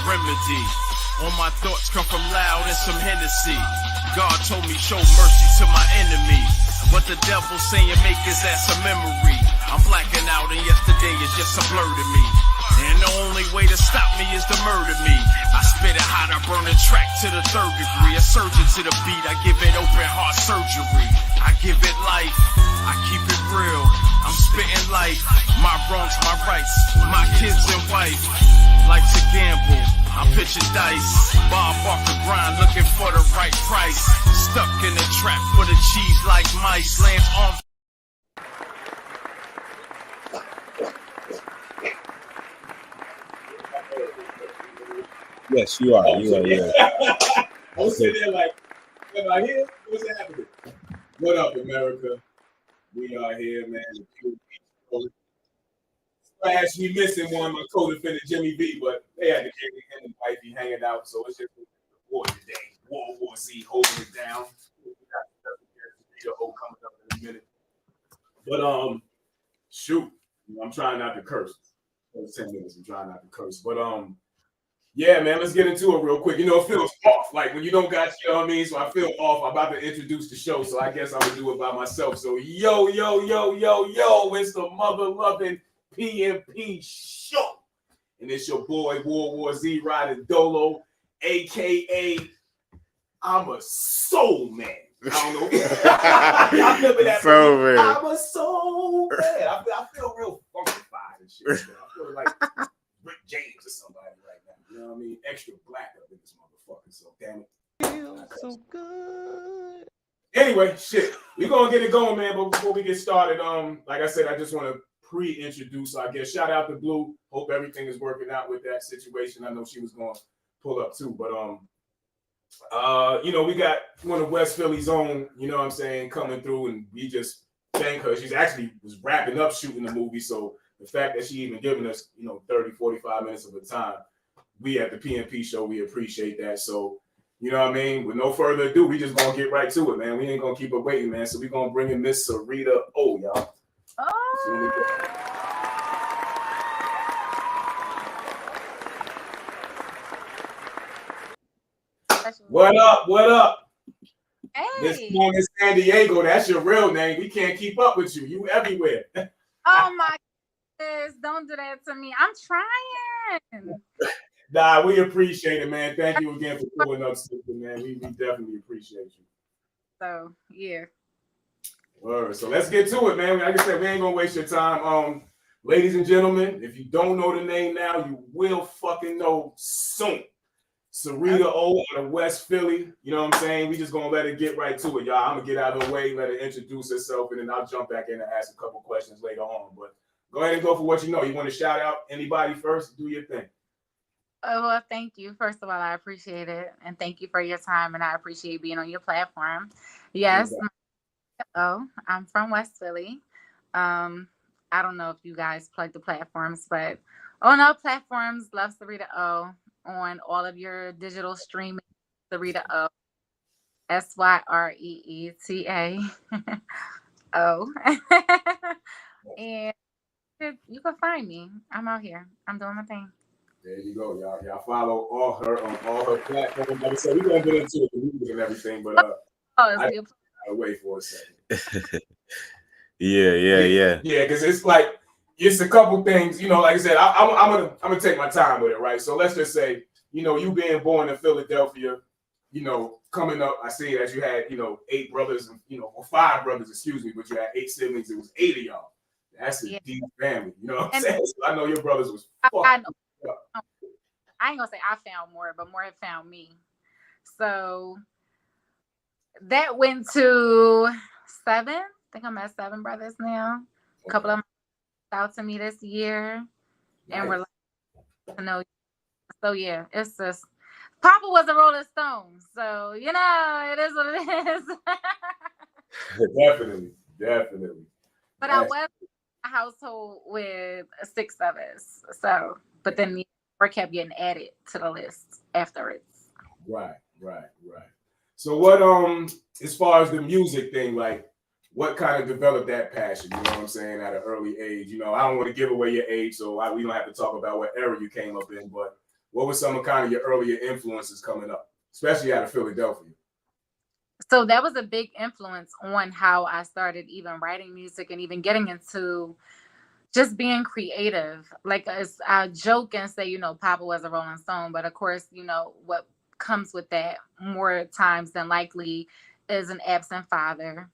remedy. All my thoughts come from loud and some Hennessy. God told me show mercy to my enemy. What the devil saying make his ass a memory. I'm blacking out and yesterday is just a blur to me. And the only way to stop me is to murder me. I spit it hot, I burn a track to the 3rd degree. A surgeon to the beat, I give it open heart surgery. I give it life, I keep it real. I'm spitting life, my wrongs, my rights, my kids and wife. Life's a gamble, I'm pitching dice. Bob off the grind, looking for the right price. Stuck in a trap for the cheese like mice. Lands on. Yes, you are. I'm sitting there like, am I here? What's happening? What up, America? We are here, man. Slash, we missing one, my co-defendant Jimmy V, but they had to get him and wifey hanging out, so it's just war today. World War Z holding it down. We got the coming up in a minute. But shoot, I'm trying not to curse. For 10 minutes, I'm trying not to curse. But yeah, man, let's get into it real quick. You know, it feels off. Like when you don't got, you know what I mean? So I feel off. I'm about to introduce the show, so I guess I'm going to do it by myself. So yo, it's the mother-loving PMP Show. And it's your boy, World War Z riding Dolo, a.k.a. I'm a soul man. I don't know. I remember that. So man. I'm a soul man. I feel real funkified and shit. Man. I feel like Rick James or somebody right now. You know what I mean? Extra black up in this motherfucker. So damn it. Feels so good. Anyway, shit. We're gonna get it going, man. But before we get started, like I said, I just want to pre-introduce. I guess shout out to Blue. Hope everything is working out with that situation. I know she was gonna pull up too, but you know, we got one of West Philly's own, you know what I'm saying, coming through, and we just thank her. She's actually was wrapping up shooting the movie, so the fact that she even giving us, you know, 30, 45 minutes of her time, we at the PMP Show, we appreciate that. So, you know what I mean? With no further ado, we just gonna get right to it, man. We ain't gonna keep her waiting, man. So we gonna bring in Miss Syreeta. Oh, y'all. Oh. What up? What up? Hey. Miss Morgan San Diego, that's your real name. We can't keep up with you. You everywhere. Oh my goodness, don't do that to me. I'm trying. Nah, we appreciate it, man. Thank you again for pulling up, sister, man. We definitely appreciate you. So, yeah. All right, so let's get to it, man. Like I said, we ain't gonna waste your time. Ladies and gentlemen, if you don't know the name now, you will fucking know soon. Syreeta O out of West Philly. You know what I'm saying? We just gonna let it get right to it, y'all. I'm gonna get out of the way, let her introduce herself, and then I'll jump back in and ask a couple questions later on. But go ahead and go for what you know. You want to shout out anybody first? Do your thing. Oh, well, thank you. First of all, I appreciate it. And thank you for your time. And I appreciate being on your platform. Yes. I'm from West Philly. I don't know if you guys plug the platforms, but on all platforms, love Syreeta O. On all of your digital streaming, Syreeta O. Syreeta O. And you can find me. I'm out here. I'm doing my thing. There you go, y'all. Y'all follow all her on all her platforms. Like I said, we're gonna get into it, the movies and everything, but I gotta wait for a second. Yeah, because it's like it's a couple things, you know. Like I said, I'm gonna take my time with it, right? So let's just say, you know, you being born in Philadelphia, you know, coming up, I see that you had, you know, 8 brothers, and, you know, or 5 brothers, excuse me, but you had 8 siblings. It was 8 of y'all. That's a deep family, you know what I'm saying? So I know your brothers was fucked up. I ain't gonna say I found more, but more have found me. So that went to 7. I think I'm at 7 brothers now. A couple of them out to me this year, and we're like to know. So yeah, it's just Papa was a Rolling Stone, so you know it is what it is. Definitely. But I was in a household with 6 of us, so but then the work kept getting added to the list afterwards. Right. So what as far as the music thing, like what kind of developed that passion, you know what I'm saying, at an early age? You know, I don't want to give away your age, so we don't have to talk about what era you came up in, but what were some of kind of your earlier influences coming up, especially out of Philadelphia? So that was a big influence on how I started even writing music and even getting into just being creative. Like I joke and say, Papa was a Rolling Stone, but of course, what comes with that more times than likely is an absent father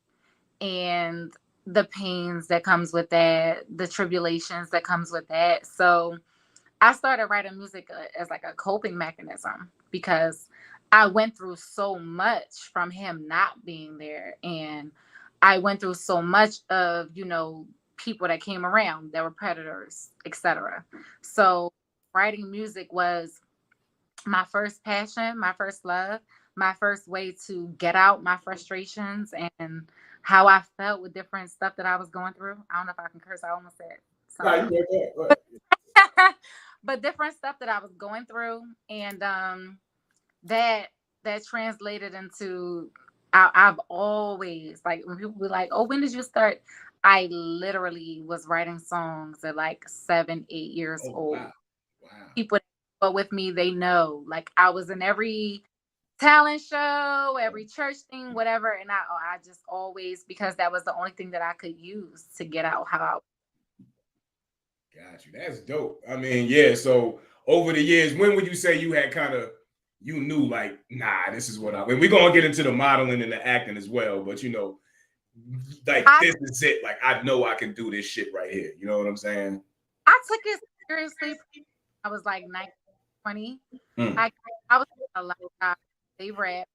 and the pains that comes with that, the tribulations that comes with that. So I started writing music as like a coping mechanism because I went through so much from him not being there. And I went through so much of, people that came around that were predators, etc. So writing music was my first passion, my first love, my first way to get out my frustrations and how I felt with different stuff that I was going through. I don't know if I can curse. I almost said something. No, you go ahead. But different stuff that I was going through, and that translated into I've always, like, when people be like, "Oh, when did you start?" I literally was writing songs at like 7, 8 years old. Wow. People that go with me, they know. Like, I was in every talent show, every church thing, whatever, and I just always, because that was the only thing that I could use to get out how. Got you. That's dope. I mean, yeah. So over the years, when would you say you had you knew like, nah, this is what and we're gonna get into the modeling and the acting as well, but like this is it. Like, I know I can do this shit right here. You know what I'm saying? I took it seriously. I was like 19, 20. I was a lot of they rap,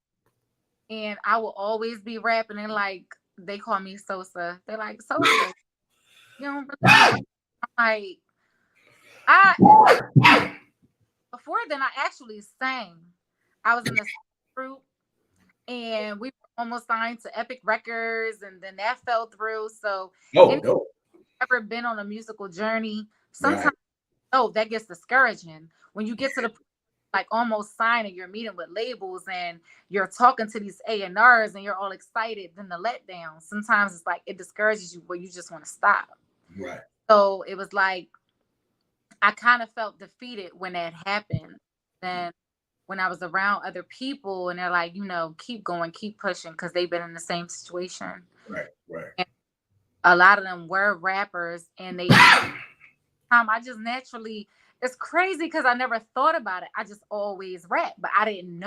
and I will always be rapping, and like they call me Sosa. They're like, Sosa, you don't really. I'm like, before then I actually sang. I was in a group, and we were almost signed to Epic Records, and then that fell through. So dope. Ever been on a musical journey? Sometimes that gets discouraging when you get to the like almost signing, you're meeting with labels and you're talking to these A&Rs and you're all excited. Then the letdown, sometimes it's like it discourages you where you just want to stop. Right. So it was like I kind of felt defeated when that happened. Then when I was around other people and they're like, keep going, keep pushing, because they've been in the same situation. Right. And a lot of them were rappers, and they I just naturally, it's crazy because I never thought about it. I just always rap, but I didn't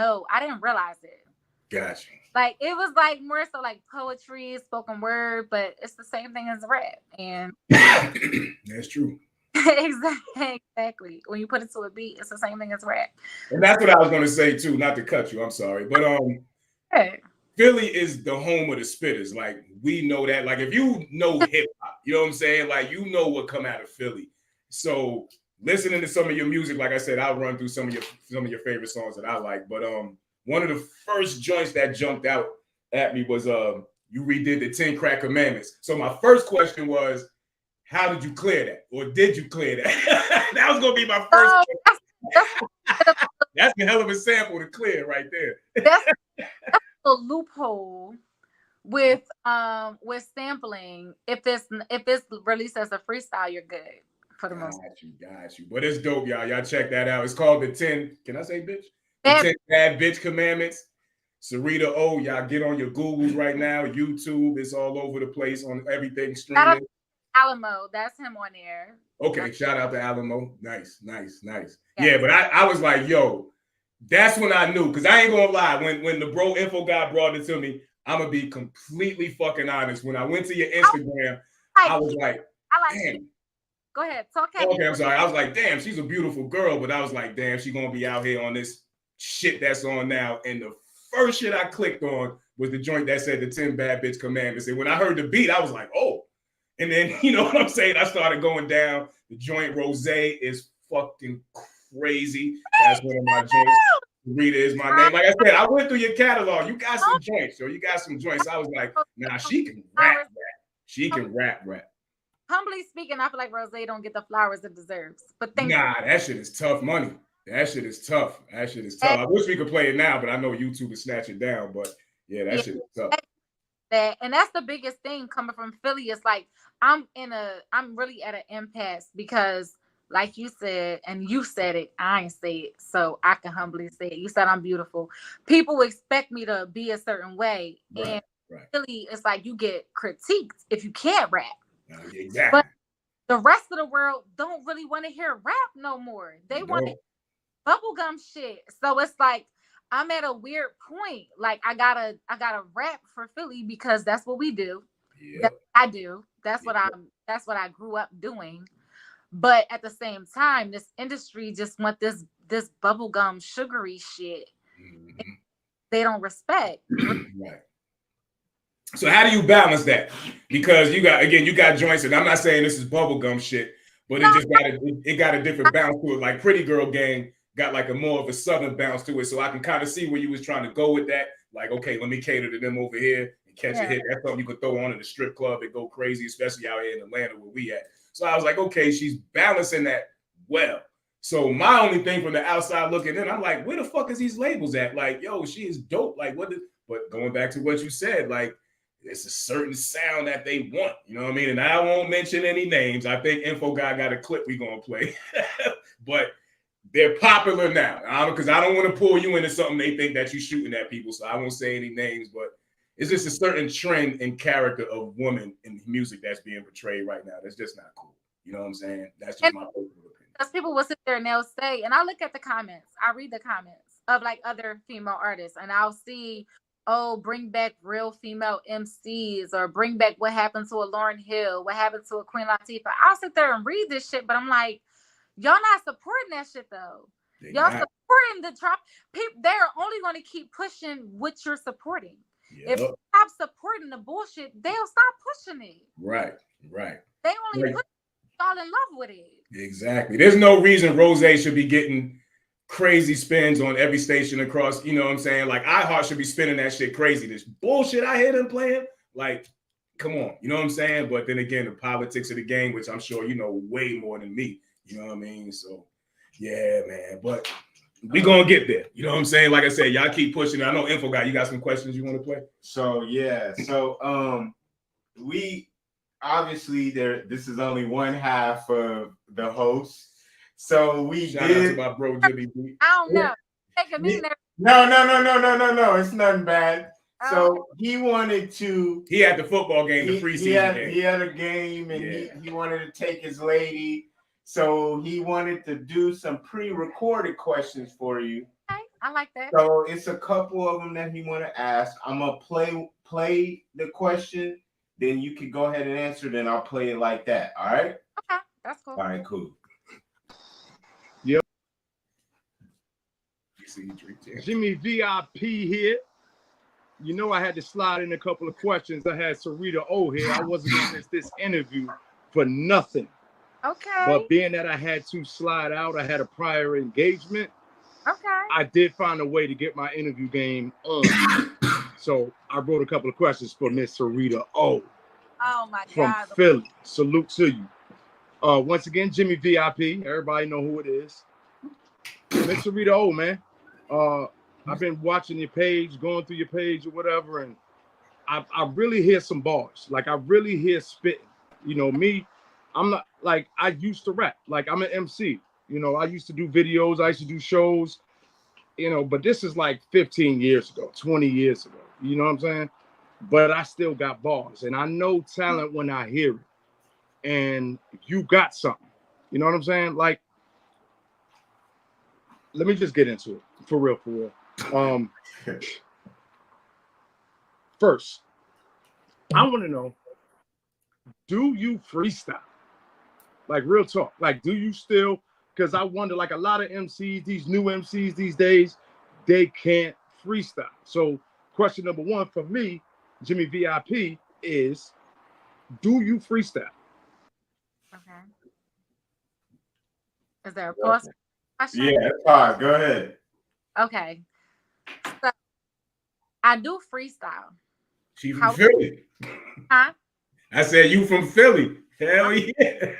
realize it. Gotcha. Like, it was like more so like poetry, spoken word, but it's the same thing as rap. And that's true. Exactly. When you put it to a beat, it's the same thing as rap. And that's what I was going to say too, not to cut you, I'm sorry. But Philly is the home of the spitters. Like, we know that. Like, if you know hip hop, you know what I'm saying? Like, you know what come out of Philly. So listening to some of your music, like I said, I'll run through some of your favorite songs that I like. But one of the first joints that jumped out at me was you redid the 10 Crack Commandments. So my first question was, how did you clear that? Or did you clear that? That was gonna be my first. That's a hell of a sample to clear right there. That's a loophole with sampling. If it's released as a freestyle, you're good for the most. Got you. But it's dope, y'all. Y'all check that out. It's called the 10. Can I say bitch? The 10 Bad Bitch Commandments. Syreeta O. Y'all get on your Googles right now. YouTube. It's all over the place on everything streaming. Alamo, that's him on there. Okay, shout out to Alamo. Nice. Yeah, but I was like, yo, that's when I knew, because I ain't gonna lie. When the bro info guy brought it to me, I'm gonna be completely fucking honest. When I went to your Instagram, I was like, damn. Go ahead, talk. Okay, I'm sorry. I was like, damn, she's a beautiful girl, but I was like, damn, she's gonna be out here on this shit that's on now. And the first shit I clicked on was the joint that said the 10 Bad Bitch Commandments. And when I heard the beat, I was like, oh. And then, you know what I'm saying? I started going down. The joint Rose is fucking crazy. That's one of my joints. Rita is my name. Like I said, I went through your catalog. You got some joints, yo. You got some joints. I was like, nah, she can rap. She can rap. Humbly speaking, I feel like Rose don't get the flowers it deserves. But that shit is tough money. That shit is tough. I wish we could play it now, but I know YouTube is snatching down. But yeah, that shit is tough. And that's the biggest thing coming from Philly. It's like I'm really at an impasse because like you said, and you said it, I ain't say it, so I can humbly say it. You said I'm beautiful. People expect me to be a certain way, and really, it's like you get critiqued if you can't rap. Exactly. But the rest of the world don't really want to hear rap no more. They want bubblegum shit. So it's like I'm at a weird point. Like I gotta rap for Philly because that's what we do. That's what I do. That's what I grew up doing. But at the same time, this industry just want this bubblegum sugary shit. They don't respect. Right. So how do you balance that? Because you got joints, and I'm not saying this is bubblegum shit, but it got a different bounce to it. Like Pretty Girl Gang got like a more of a southern bounce to it. So I can kind of see where you was trying to go with that. Like, okay, let me cater to them over here and catch a hit. That's something you could throw on in the strip club and go crazy, especially out here in Atlanta where we at. So I was like, okay, she's balancing that well. So my only thing from the outside looking in, I'm like, where the fuck is these labels at? Like, yo, she is dope. Like, but going back to what you said, like, it's a certain sound that they want, you know what I mean? And I won't mention any names. I think Info Guy got a clip we gonna play, but they're popular now. Because I don't want to pull you into something they think that you're shooting at people, so I won't say any names. But it's just a certain trend and character of women in music that's being portrayed right now. That's just not cool. You know what I'm saying? That's just my personal opinion. Because people will sit there and they'll say, and I look at the comments. I read the comments of like other female artists, and I'll see, oh, bring back real female MCs, or bring back what happened to a Lauryn Hill, what happened to a Queen Latifah. I'll sit there and read this shit, but I'm like, y'all not supporting that shit though. Y'all supporting the drop. People, they're only going to keep pushing what you're supporting. If you stop supporting the bullshit, they'll stop pushing it. Right. They only put y'all in love with it. Exactly. There's no reason Rose should be getting crazy spins on every station across, you know what I'm saying? Like iHeart should be spinning that shit crazy. This bullshit I hear them playing, like, come on, you know what I'm saying? But then again, the politics of the game, which I'm sure you know way more than me, you know what I mean? So yeah, man, but we gonna get there, you know what I'm saying? Like I said, y'all keep pushing. I know Info Guy, you got some questions you want to play? So we obviously this is only one half of the host. So we Shout out to my bro Jimmy B. I don't know. No. It's nothing bad. So he wanted to. He had the football game, the preseason game. He had a game, and he wanted to take his lady. So he wanted to do some pre-recorded questions for you. Okay, I like that. So it's a couple of them that he want to ask. I'm gonna play the question, then you can go ahead and answer. Then I'll play it like that. All right. Okay, that's cool. All right, cool. Jimmy VIP here. You know I had to slide in a couple of questions. I had Syreeta O here. I wasn't going to miss this interview for nothing. Okay. But being that I had to slide out, I had a prior engagement. Okay. I did find a way to get my interview game on. So I wrote a couple of questions for Miss Syreeta O. Oh my from God. Philly. Salute to you. Once again, Jimmy VIP. Everybody know who it is. Miss Syreeta O, man. I've been watching your page, going through your page or whatever, and I really hear some bars. Like I really hear spitting. You know, me, I'm not like I used to rap. Like I'm an MC. You know, I used to do videos, I used to do shows, you know, but this is like 15 years ago, 20 years ago. You know what I'm saying? But I still got bars, and I know talent when I hear it. And you got something. You know what I'm saying? Like, let me just get into it. For real. First, I want to know, do you freestyle? Like real talk. Like, do you still? Because I wonder, like a lot of MCs, these new MCs these days, they can't freestyle. So question number one for me, Jimmy VIP, is, do you freestyle? Okay. Is there a pause? Yeah, that's fine. Go ahead. Okay. So I do freestyle. She from Philly. Huh? I said you from Philly. Hell yeah.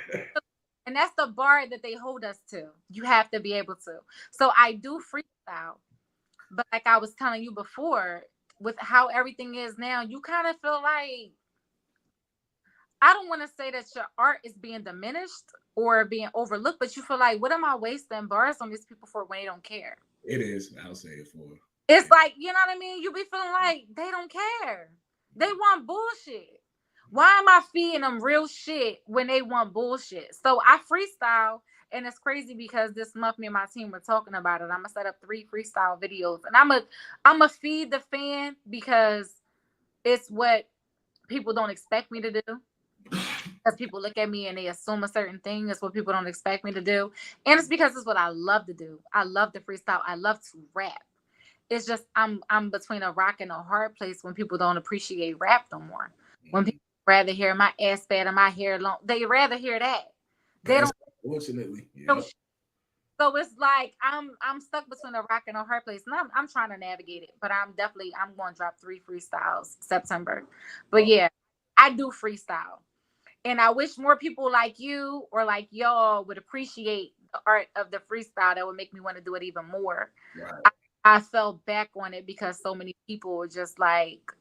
And that's the bar that they hold us to. You have to be able to. So I do freestyle. But like I was telling you before, with how everything is now, you kind of feel like, I don't want to say that your art is being diminished or being overlooked, but you feel like, what am I wasting bars on these people for when they don't care? It is. I'll say it for. It's like, you know what I mean? You be feeling like they don't care. They want bullshit. Why am I feeding them real shit when they want bullshit? So I freestyle, and it's crazy because this month me and my team were talking about it. I'm gonna set up 3 freestyle videos, and I'm gonna feed the fan because it's what people don't expect me to do. Because people look at me and they assume a certain thing is what people don't expect me to do. And it's because it's what I love to do. I love to freestyle. I love to rap. It's just I'm between a rock and a hard place when people don't appreciate rap no more. When people rather hear my ass fat and my hair long, they rather hear that. They don't. Unfortunately. Yeah. So it's like I'm stuck between a rock and a hard place, and I'm trying to navigate it. But I'm going to drop 3 freestyles September. But yeah, I do freestyle. And I wish more people like you or like y'all would appreciate the art of the freestyle. That would make me want to do it even more. Right. I fell back on it because so many people were just like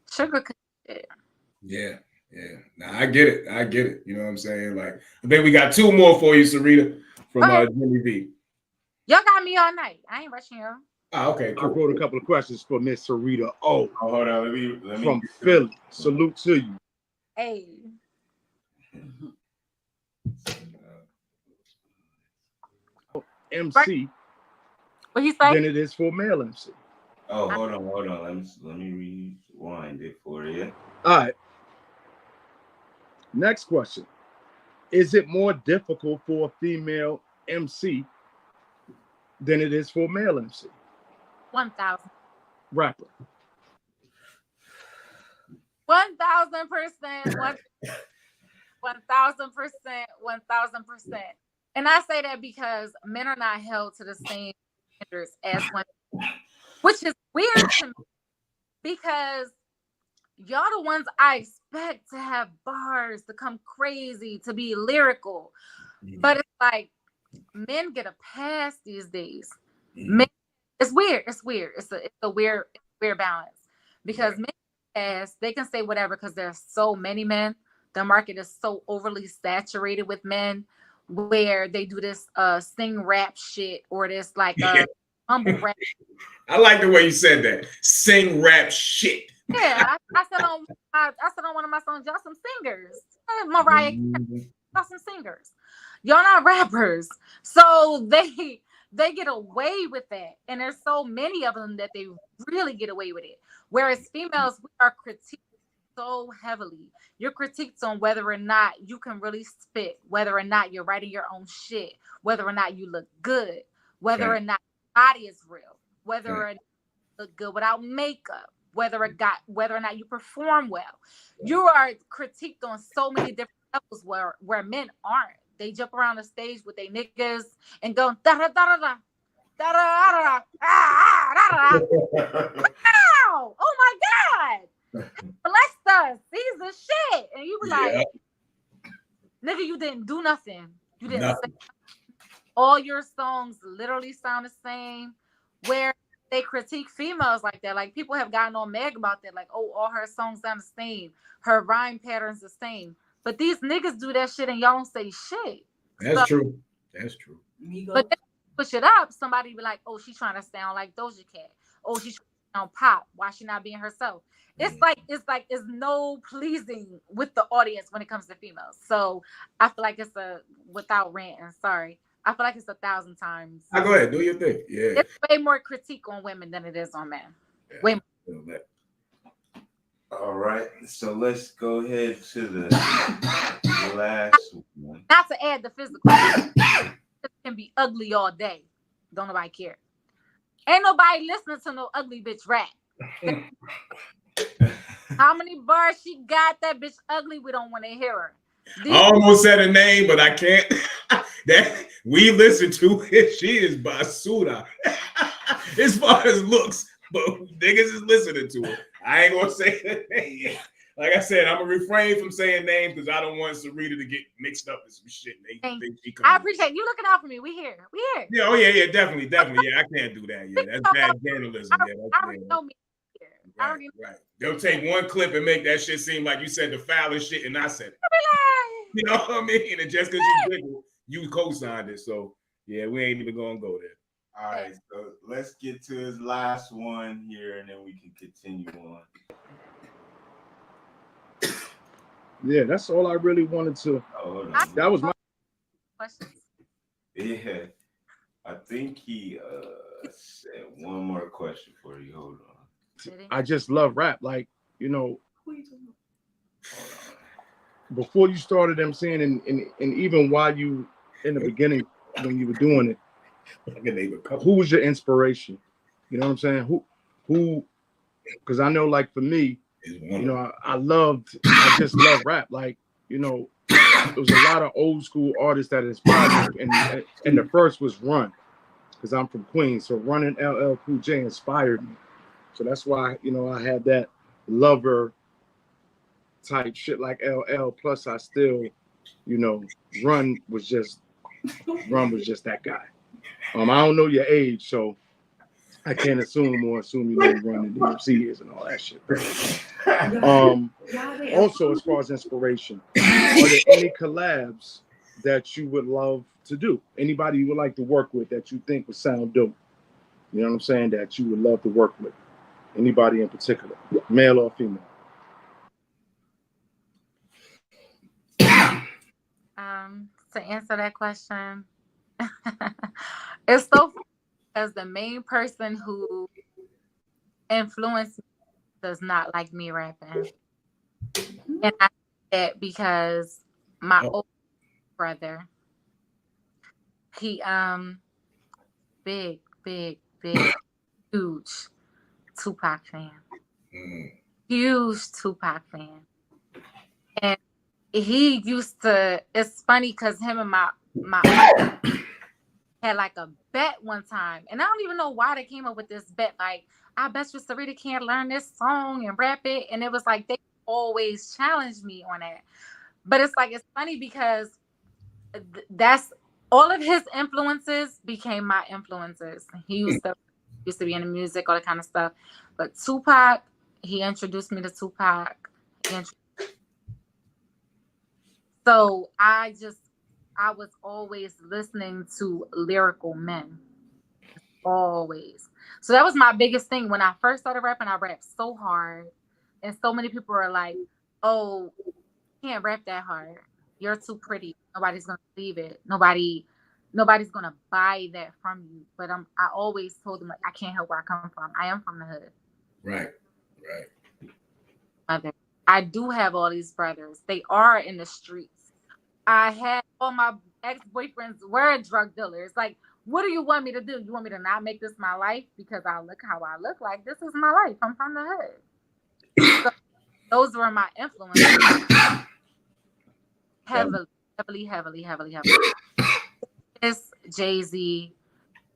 sugarcoat it. Yeah. Now I get it. You know what I'm saying? Like, I think we got 2 more for you, Syreeta, from Jimmy V. Y'all got me all night. I ain't rushing y'all. Oh, okay. Cool. I wrote a couple of questions for Miss Syreeta. Oh, hold on. Let me from Philly. Salute to you. Hey. MC. What he say? Than it is for male MC. Oh, hold on. Let me rewind it for you. All right. Next question. Is it more difficult for a female MC than it is for a male MC? 1,000. Rapper. 1,000%. 1,000%. 1,000%. And I say that because men are not held to the same standards as women, which is weird to me because y'all the ones I expect to have bars, to come crazy, to be lyrical. But it's like men get a pass these days. Men, it's weird. It's a weird balance because men pass, they can say whatever because there's so many men. The market is so overly saturated with men where they do this sing rap shit or this like humble rap. I like the way you said that. Sing rap shit. Yeah, I said on one of my songs, y'all some singers. Mariah Carey, y'all some singers. Y'all not rappers. So they get away with that. And there's so many of them that they really get away with it. Whereas females, we are critiqued so heavily. You're critiqued on whether or not you can really spit, whether or not you're writing your own shit, whether or not you look good, whether or not your body is real, whether or not you look good without makeup, whether or not you perform well. You are critiqued on so many different levels where men aren't. They jump around the stage with their niggas and go da da da da da da da da da da. Wow! Oh my God! Blessed us. He's the shit. And you be like, nigga, you didn't do nothing. You didn't say nothing. All your songs literally sound the same. Where they critique females like that. Like people have gotten on Meg about that. Like, oh, all her songs sound the same. Her rhyme pattern's the same. But these niggas do that shit and y'all don't say shit. That's true. But then push it up, somebody be like, oh, she's trying to sound like Doja Cat. Oh, she's trying to sound pop. Why she not being herself? It's no pleasing with the audience when it comes to females. So I feel like it's without ranting, sorry. I feel like it's 1,000 times. Go ahead, do your thing. Yeah. It's way more critique on women than it is on men. Yeah. Way more. All right, so let's go ahead to the last one. Not to add the physical. It can be ugly all day. Don't nobody care. Ain't nobody listening to no ugly bitch rap. How many bars she got? That bitch ugly. We don't want to hear her. I almost said a name, but I can't. That we listen to it. She is basura. As far as looks, but niggas is listening to it. I ain't gonna say the name. Like I said, I'm gonna refrain from saying names because I don't want Syreeta to get mixed up in some shit. I appreciate you looking out for me. We here. Yeah, oh yeah, definitely. Yeah, I can't do that. Yeah, that's bad journalism. I already know me. already Right. They'll take one clip and make that shit seem like you said the foulest shit, and I said it. You know what I mean? And just because you giggle, you co-signed it. So yeah, we ain't even gonna go there. All right, so let's get to his last one here, and then we can continue on. Yeah, that's all I really wanted to. Hold on. That was my questions. Yeah, I think he said one more question for you. Hold on. I just love rap. Like, you know, before you started MCing and even while you in the beginning when you were doing it, who was your inspiration? You know what I'm saying? Who because I know, like, for me, you know, I just love rap. Like, you know, there was a lot of old school artists that inspired me, and the first was Run, because I'm from Queens, so Run and LL Cool J inspired me. So that's why, you know, I had that lover type shit like LL. Plus, I still, you know, Run was just that guy. I don't know your age, so I can't assume you know Run and DMC is and all that shit. Also, as far as inspiration, are there any collabs that you would love to do? Anybody you would like to work with that you think would sound dope? You know what I'm saying? That you would love to work with? Anybody in particular, male or female? To answer that question, it's so funny because the main person who influenced me does not like me rapping, and I say that because my old brother, he big, huge Tupac fan, huge Tupac fan, and he used to. It's funny because him and my had like a bet one time, and I don't even know why they came up with this bet. Like, I bet you Syreeta can't learn this song and rap it, and it was like they always challenged me on it. But it's like, it's funny because that's all of his influences became my influences. He used to be in the music, all that kind of stuff. But Tupac, he introduced me to Tupac. So I was always listening to lyrical men. Always. So that was my biggest thing. When I first started rapping, I rapped so hard. And so many people are like, oh, you can't rap that hard. You're too pretty. Nobody's going to believe it. Nobody's going to buy that from you. But I always told them, like, I can't help where I come from. I am from the hood. Right. I do have all these brothers. They are in the streets. I had all my ex-boyfriends were drug dealers. Like, what do you want me to do? You want me to not make this my life because I look how I look? Like, this is my life. I'm from the hood. So those were my influences. Heavily. It's Jay-Z.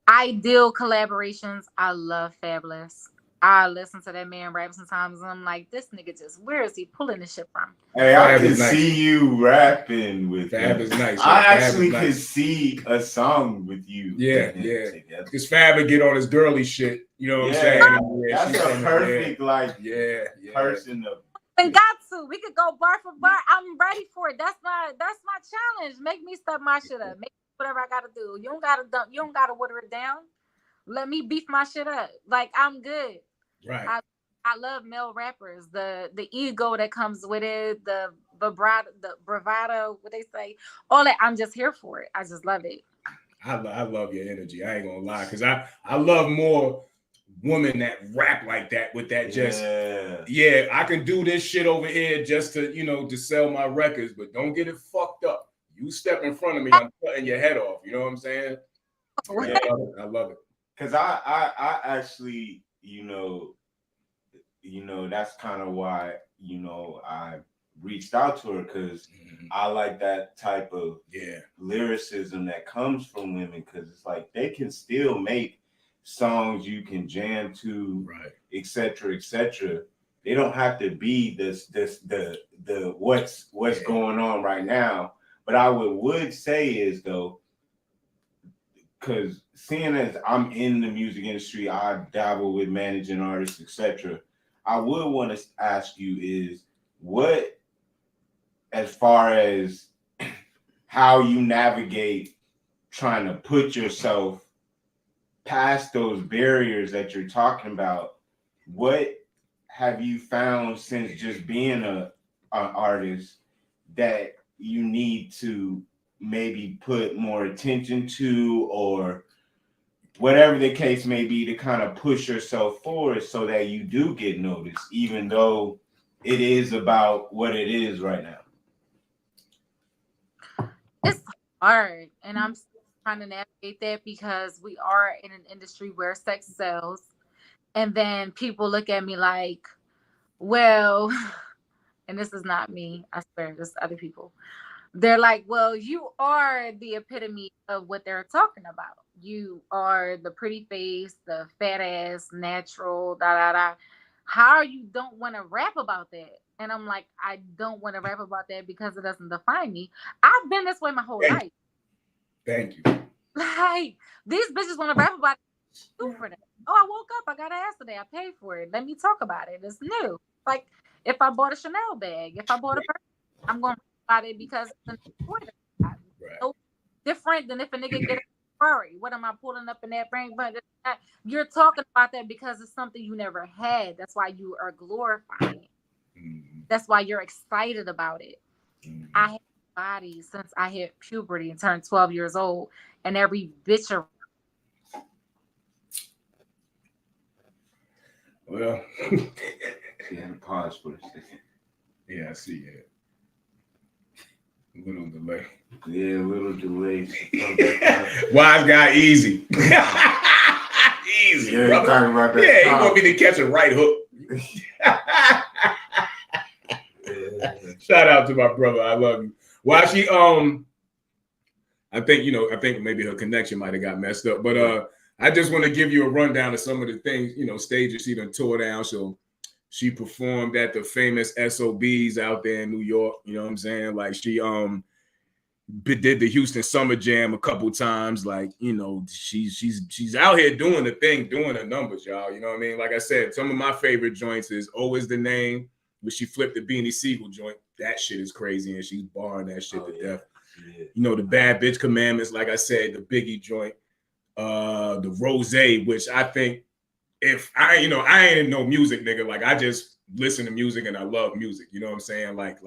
Ideal collaborations. I love Fabulous. I listen to that man rap sometimes and I'm like, this nigga where is he pulling this shit from? Hey, I can see you rapping with Fab is nice. I actually can see a song with you. Yeah. Because Fab would get on his girly shit. You know what I'm saying? That's a perfect person to. And got to. We could go bar for bar. I'm ready for it. That's my challenge. Make me step my shit up. Make whatever I gotta do. You don't gotta water it down. Let me beef my shit up. Like, I'm good. Right. I love male rappers. The ego that comes with it, the bravado, what they say, all that. I'm just here for it. I just love it. I love your energy. I ain't gonna lie, because I love more women that rap like that with that I can do this shit over here just to, you know, to sell my records, but don't get it fucked up. You step in front of me, I'm cutting your head off. You know what I'm saying? Yeah, I love it. Because I actually, you know, that's kind of why, you know, I reached out to her, because I like that type of lyricism that comes from women, because it's like they can still make songs you can jam to, et cetera, et cetera. They don't have to be the what's going on right now. But I would say is, though, because seeing as I'm in the music industry, I dabble with managing artists, etc. I would want to ask you is what, as far as how you navigate trying to put yourself past those barriers that you're talking about, what have you found since just being an artist that you need to maybe put more attention to, or whatever the case may be, to kind of push yourself forward so that you do get noticed, even though it is about what it is right now? It's hard, and I'm still trying to navigate that because we are in an industry where sex sells, and then people look at me like, well, and this is not me, I swear, this is other people. They're like, well, you are the epitome of what they're talking about. You are the pretty face, the fat ass, natural, da da da. How you don't want to rap about that? And I'm like, I don't want to rap about that because it doesn't define me. I've been this way my whole life. Thank you. Like, these bitches want to rap about it. For that. Oh, I woke up, I got an ass today, I paid for it. Let me talk about it. It's new. Like, if I bought a Chanel bag, if I bought a purse, I'm going to rap about it because it's no different than if a nigga get a Ferrari. What am I pulling up in that brain? But you're talking about that because it's something you never had. That's why you are glorifying it. That's why you're excited about it. I had a body since I hit puberty and turned 12 years old, and every bitch around. Well, Yeah, pause for a second. yeah, I see it. A little delay. Yeah, a little delay. Wise guy, easy. Easy, Yeah, brother. talking about that. Yeah, you want me to catch a right hook. Shout out to my brother. I love you. Why she I think maybe her connection might have got messed up. But I just want to give you a rundown of some of the things, stages she done tore down. So she performed at the famous SOBs out there in New York. You know what I'm saying? Like she did the Houston Summer Jam a couple times. Like, she's out here doing the thing, doing the numbers, y'all. You know what I mean? Like I said, some of my favorite joints is Always the Name, where she flipped the Beanie Siegel joint. That shit is crazy, and she's barring that shit to death. Yeah. The Bad Bitch Commandments, like I said, the Biggie joint, the Rose, which I think, if I ain't in no music, nigga. Like, I just listen to music and I love music. You know what I'm saying? Like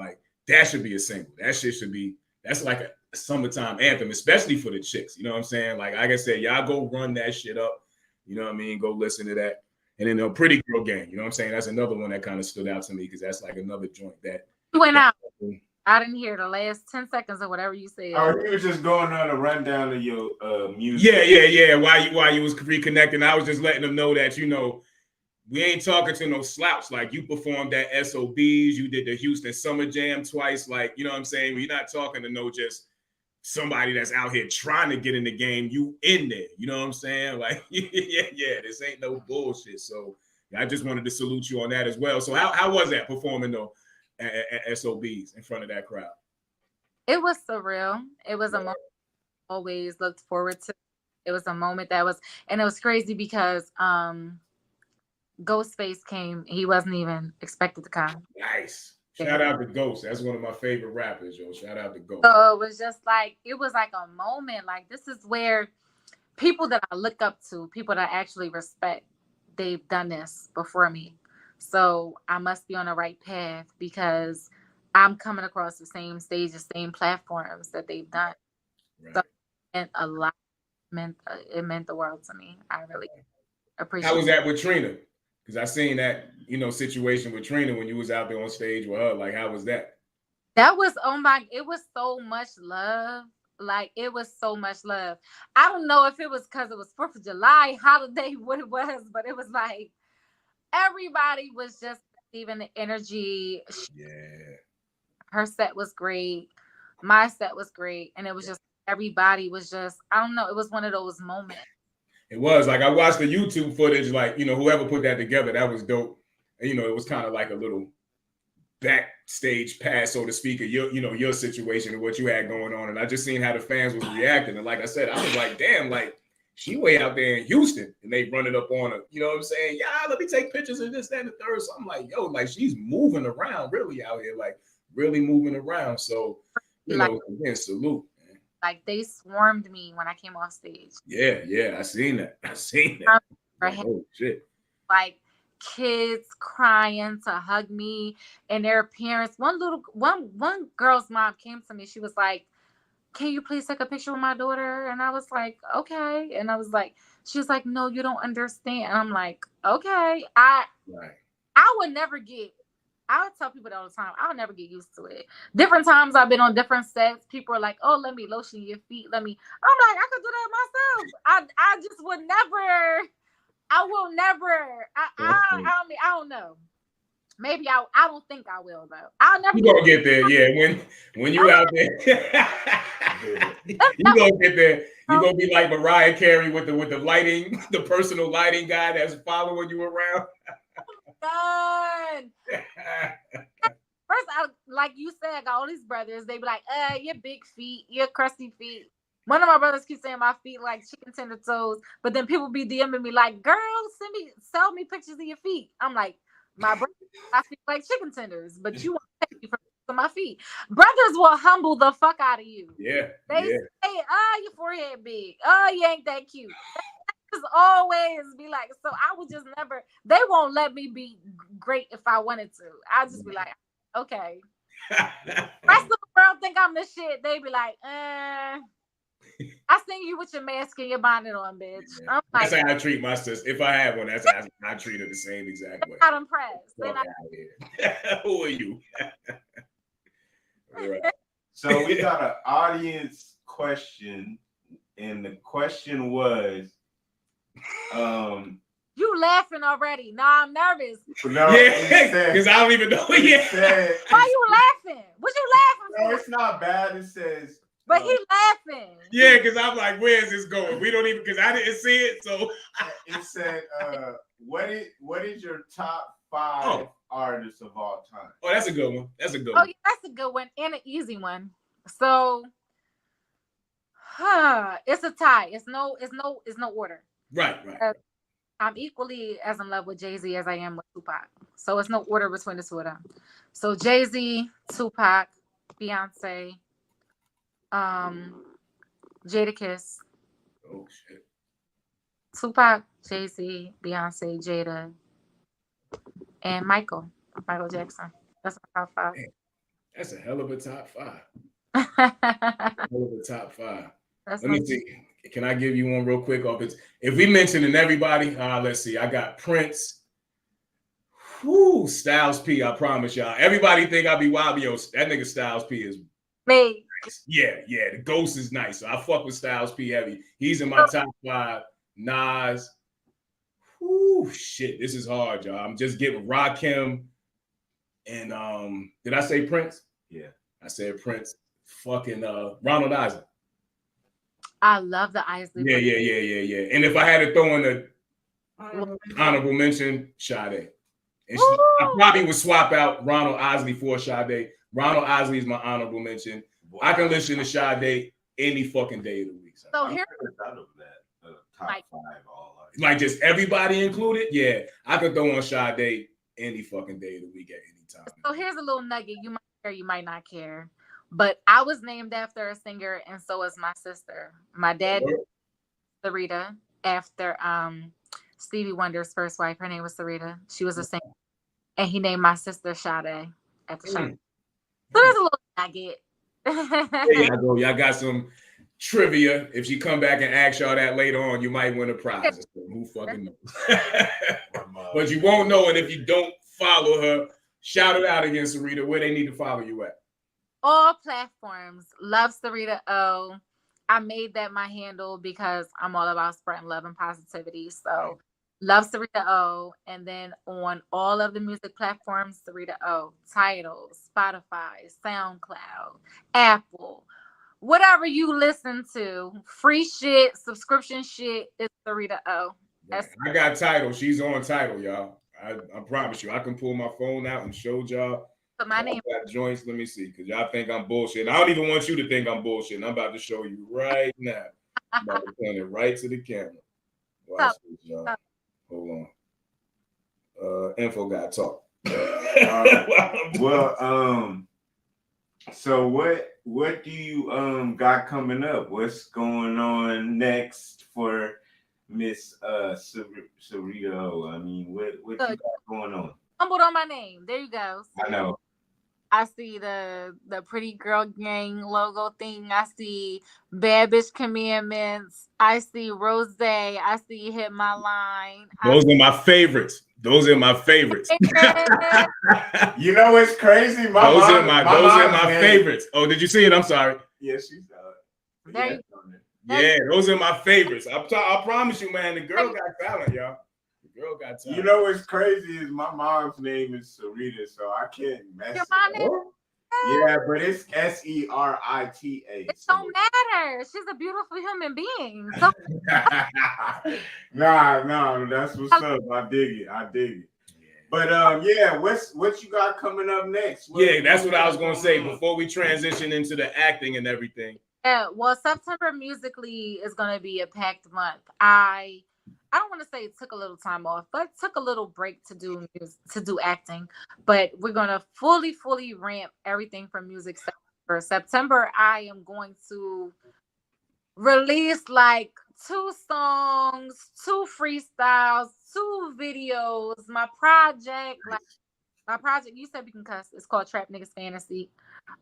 that should be a single. That shit should be. That's like a summertime anthem, especially for the chicks. You know what I'm saying? Like I said, y'all go run that shit up. You know what I mean? Go listen to that. And then Pretty Girl Gang. You know what I'm saying? That's another one that kind of stood out to me because that's like another joint that went out. I didn't hear the last 10 seconds or whatever you said. Oh, you were just going on a rundown of your music. Yeah. While you was reconnecting, I was just letting them know that, we ain't talking to no slouch. Like, you performed at SOBs, you did the Houston Summer Jam twice. Like, you know what I'm saying? We're not talking to no just somebody that's out here trying to get in the game. You in there. You know what I'm saying? Like, yeah, this ain't no bullshit. So I just wanted to salute you on that as well. So how was that performing though at SOBs in front of that crowd? It was surreal. It was a moment I always looked forward to. It was a moment that was, and it was crazy because Ghostface came. He wasn't even expected to come. Nice. Shout out to Ghost. That's one of my favorite rappers, yo. Shout out to Ghost. So it was just like, it was like a moment. Like, this is where people that I look up to, people that I actually respect, they've done this before me. So I must be on the right path because I'm coming across the same stages, same platforms that they've done. Right. So it meant a lot. It meant the world to me. I really appreciate it. How was that with Trina? Because I seen that, situation with Trina when you was out there on stage with her. Like, how was that? That was, it was so much love. Like, it was so much love. I don't know if it was because it was 4th of July holiday, what it was, but it was like, everybody was just receiving the energy. Yeah. Her set was great. My set was great. And it was just, everybody was just, I don't know. It was one of those moments. It was like, I watched the YouTube footage, like, whoever put that together, that was dope. And, it was kind of like a little backstage pass, so to speak, of your situation and what you had going on. And I just seen how the fans was reacting. And like I said, I was like, damn, like, She way out there in Houston, and they running up on her. You know what I'm saying? Yeah, let me take pictures of this, that, and the third. So I'm like, yo, like she's moving around, really out here, like really moving around. So, you know, again, salute. Like they swarmed me when I came off stage. Yeah, I seen that. Like, oh shit. Like kids crying to hug me and their parents. One girl's mom came to me. She was like, "Can you please take a picture with my daughter?" And I was like, "Okay." And I was like, she was like, "No, you don't understand." And I'm like, "Okay." I would never get. I would tell people that all the time. I'll never get used to it. Different times I've been on different sets. People are like, "Oh, let me lotion your feet. Let me." I'm like, I could do that myself. I just would never. I will never. I don't know. Maybe I don't think I will though. I'll never. You gonna get there, yeah. When you out there, you gonna get there. You gonna be like Mariah Carey with the lighting, the personal lighting guy that's following you around. God. First, like you said, I got all these brothers. They be like, your big feet, your crusty feet. One of my brothers keeps saying my feet like chicken tender toes, but then people be DMing me like, "Girl, sell me pictures of your feet." I'm like, my brother, I feel like chicken tenders, but you want to pay me for my feet. Brothers will humble the fuck out of you. Yeah. They say, your forehead big. Oh, you ain't that cute. Just always be like, so I would just never, they won't let me be great if I wanted to. I'll just be like, okay. Rest of the world think I'm the shit. They be like, I seen you with your mask and your bonnet on, bitch. Yeah. I'm like, that's how I treat my sister. If I have one, that's how I treat her the same exact way. Not impressed. Who are you? Right. So we got an audience question, and the question was, you laughing already? Nah, I'm nervous. No, yeah, because I don't even know. Yeah. Why you laughing? What you laughing for? No, it's not bad. It says. But he laughing. Yeah, because I'm like, where's this going? We don't even, because I didn't see it. So it said, what is your top 5 artists of all time? Oh, that's a good one. That's a good one. Oh, yeah, that's a good one and an easy one. So, it's a tie. It's no order. Right. I'm equally as in love with Jay-Z as I am with Tupac. So it's no order between the two of them. So Jay-Z, Tupac, Beyonce, Jadakiss. Oh shit. Tupac, Jay-Z, Beyonce, Jada, and Michael Jackson. That's my top 5. That's a hell of a top 5. Hell of a top 5. Let me see. Can I give you one real quick? If we mentioning everybody, let's see. I got Prince. Styles P. I promise y'all. Everybody think I be wild. Yo, that nigga Styles P is me. Yeah. The Ghost is nice. So I fuck with Styles P heavy. He's in my top 5. Nas. Shit. This is hard, y'all. I'm just getting Rakim. And did I say Prince? Yeah. I said Prince. Fucking Ronald Isley. I love the Isley. Yeah. And if I had to throw in an honorable mention, Sade. And I probably would swap out Ronald Isley for Sade. Ronald Isley is my honorable mention. Wow. I can listen to Sade any fucking day of the week. So here's top 5 all like just everybody included. Yeah, I could throw on Sade any fucking day of the week at any time. So here's a little nugget. You might care, you might not care. But I was named after a singer, and so is my sister. My dad, Syreeta, after Stevie Wonder's first wife. Her name was Syreeta. She was a singer, and he named my sister Sade after Sade. So there's a little nugget. There you go. Y'all got some trivia. If she come back and ask y'all that later on, you might win a prize. Who fucking knows? But you won't know. And if you don't follow her, shout it out again, Syreeta. Where they need to follow you at? All platforms. Love Syreeta O. I made that my handle because I'm all about spreading love and positivity. So love Syreeta O. And then on all of the music platforms, Syreeta O. Tidal, Spotify, SoundCloud, Apple, whatever you listen to, free shit, subscription shit, it's Syreeta O. I got Tidal. She's on Tidal, y'all. I promise you, I can pull my phone out and show y'all. So my name got joints. Let me see, because y'all think I'm bullshit. I don't even want you to think I'm bullshit. I'm about to show you right now. About to point it right to the camera. Watch this, y'all. Hold on. Info got talk. So what do you got coming up? What's going on next for Miss Syreeta? I mean, what you got going on? Stumbled on my name. There you go. So I know. I see the Pretty Girl Gang logo thing. I see Bad Bitch Commandments. I see Rose. I see Hit My Line. Those are my favorites. Those are my favorites. You know what's crazy? Those are my favorites. Oh, did you see it? I'm sorry. Yeah, she saw it. There Yeah, those are my favorites. I promise you, man. The girl got talent, y'all. The girl got talent. You know what's crazy is my mom's name is Syreeta, so I can't mess Your it mom up. name? Yeah, but it's Serita. It don't matter. She's a beautiful human being. So nah, that's what's up. I dig it. But yeah, what you got coming up next? That's what I was gonna say before we transition into the acting and everything. Yeah, well, September musically is gonna be a packed month. I don't want to say it took a little time off, but took a little break to do acting. But we're gonna fully ramp everything from music. For September, I am going to release like 2 songs, 2 freestyles, 2 videos. My project, you said we can cuss. It's called Trap Niggas Fantasy.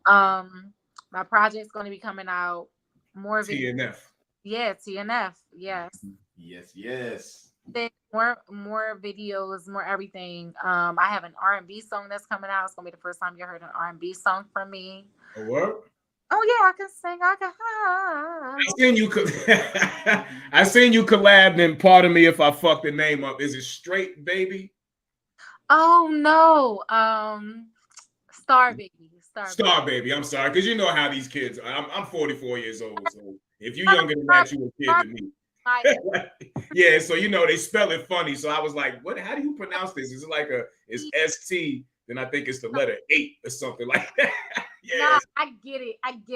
My project's going to be coming out more TNF. Yeah, TNF. Yes. Yes. More videos, more everything. I have an R&B song that's coming out. It's gonna be the first time you heard an R&B song from me. A what? Oh yeah, I can sing. I seen you collab, and pardon me if I fucked the name up. Is it Straight Baby? Oh no, Star Baby. Star Baby. I'm sorry, because you know how these kids are. I'm 44 years old, so if you're younger than that, you a kid to me. Yeah, so you know they spell it funny. So I was like, "What? How do you pronounce this? Is it like it's ST? Then I think it's the letter 8 or something like that." Yeah, nah, I get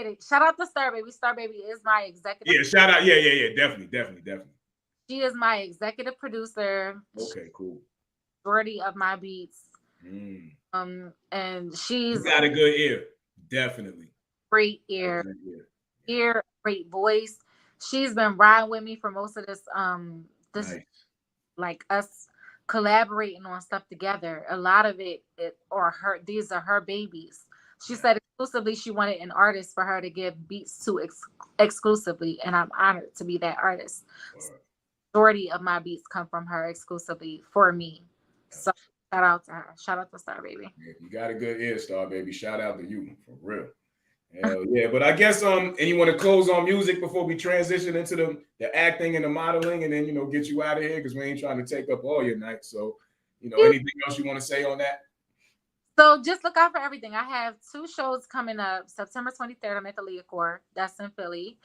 it. Shout out to Star Baby. Star Baby is my executive. Yeah, shout out. Yeah. Definitely. She is my executive producer. Okay, cool. Majority of my beats. And she's got a good ear. Definitely. Great ear. Great voice. She's been riding with me for most of this nice. Like us collaborating on stuff together. A lot of these are her babies. She said exclusively she wanted an artist for her to give beats to exclusively, and I'm honored to be that artist. Majority of my beats come from her exclusively for me. So shout out to her. Shout out to Star Baby. Yeah, you got a good ear, Star Baby. Shout out to you for real. Hell yeah. But I guess and you want to close on music before we transition into the acting and the modeling, and then get you out of here because we ain't trying to take up all your night. So anything else you want to say on that? So just look out for everything. I have 2 shows coming up. September 23rd, I'm at the Leacore. That's in Philly.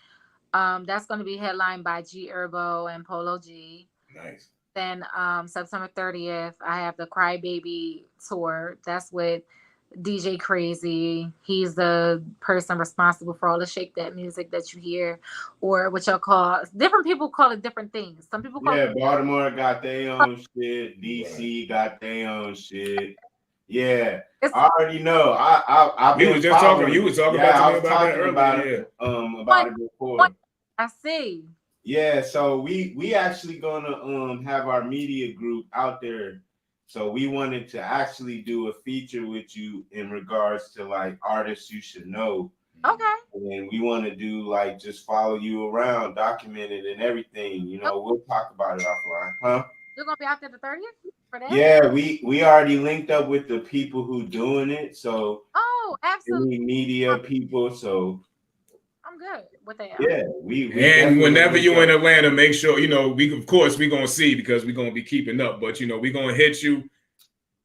That's going to be headlined by G Herbo and Polo G. Nice. Then September 30th, I have the Crybaby tour. That's with DJ Crazy. He's the person responsible for all the Shake That music that you hear, or what y'all call. Different people call it different things. Some people call it. Baltimore got their own shit. DC got their own shit. Yeah, I already know. You were just talking. You were talking about that earlier. About it before. I see. Yeah, so we actually gonna have our media group out there. So we wanted to actually do a feature with you in regards to like artists you should know. Okay. And we want to do like just follow you around, document it and everything. We'll talk about it offline, huh? You're gonna be out there the 30th for that? Yeah, we already linked up with the people who doing it. So absolutely. Any media people, so I'm good with that. Yeah, we and whenever you're in Atlanta, make sure we're gonna see because we're gonna be keeping up. But we're gonna hit you.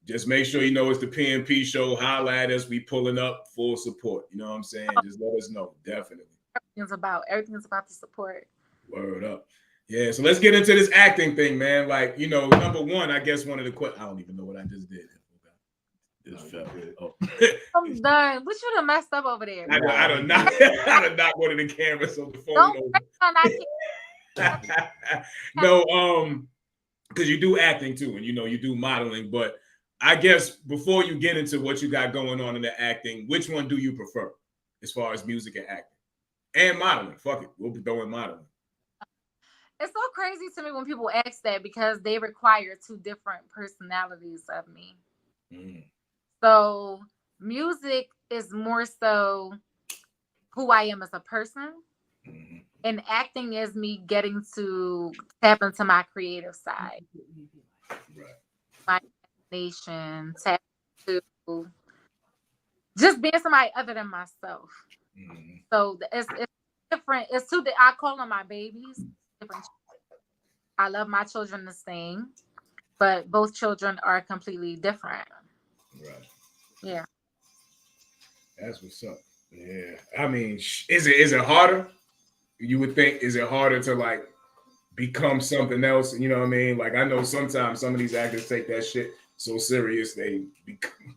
Just make sure it's the PMP Show. Holla at us. We pulling up full support. You know what I'm saying? Just let us know. Definitely. Everything's about the support. Word up. Yeah. So let's get into this acting thing, man. Like number one, I guess one of the questions. I don't even know what I just did. I'm done. What you done messed up over there? I done knocked one of the cameras on the phone. No, because you do acting too, and you do modeling. But I guess before you get into what you got going on in the acting, which one do you prefer as far as music and acting and modeling? Fuck it, we'll be throwing modeling. It's so crazy to me when people ask that because they require two different personalities of me. So music is more so who I am as a person, and acting is me getting to tap into my creative side, my imagination, tap into just being somebody other than myself. So it's different. It's two. I call them my babies. Different. I love my children the same, but both children are completely different. Right. Yeah. That's what's up. Yeah. I mean, is it harder? You would think, is it harder to like become something else? You know what I mean? Like, I know sometimes some of these actors take that shit so serious they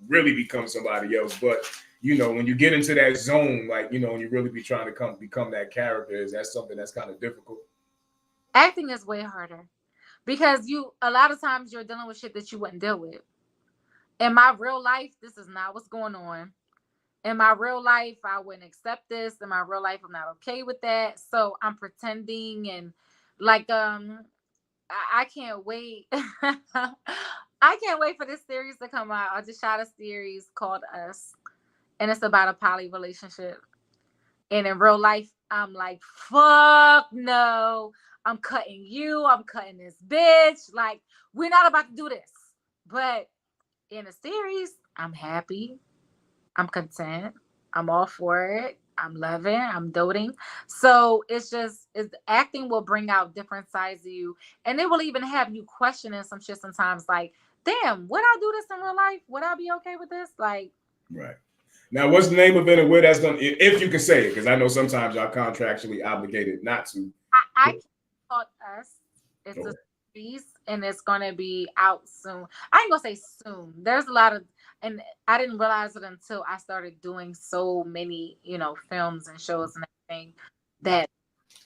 really become somebody else. But when you get into that zone, like when you really be trying to become that character, is that something that's kind of difficult? Acting is way harder because a lot of times you're dealing with shit that you wouldn't deal with. In my real life, this is not what's going on. In my real life, I wouldn't accept this. In my real life, I'm not okay with that. So I'm pretending and like I can't wait. I can't wait for this series to come out. I just shot a series called Us, and it's about a poly relationship. And in real life, I'm like, fuck no. I'm cutting you. I'm cutting this bitch. Like, we're not about to do this. But in a series, I'm happy. I'm content. I'm all for it. I'm loving. I'm doting. So it's acting will bring out different sides of you. And it will even have you questioning some shit sometimes like, damn, would I do this in real life? Would I be okay with this? Like, right. Now, what's the name of it and where that's going to, if you can say it, because I know sometimes y'all contractually obligated not to. I can't call Us. It's a series and it's going to be out soon. I ain't going to say soon. There's a lot of, and I didn't realize it until I started doing so many, films and shows and everything that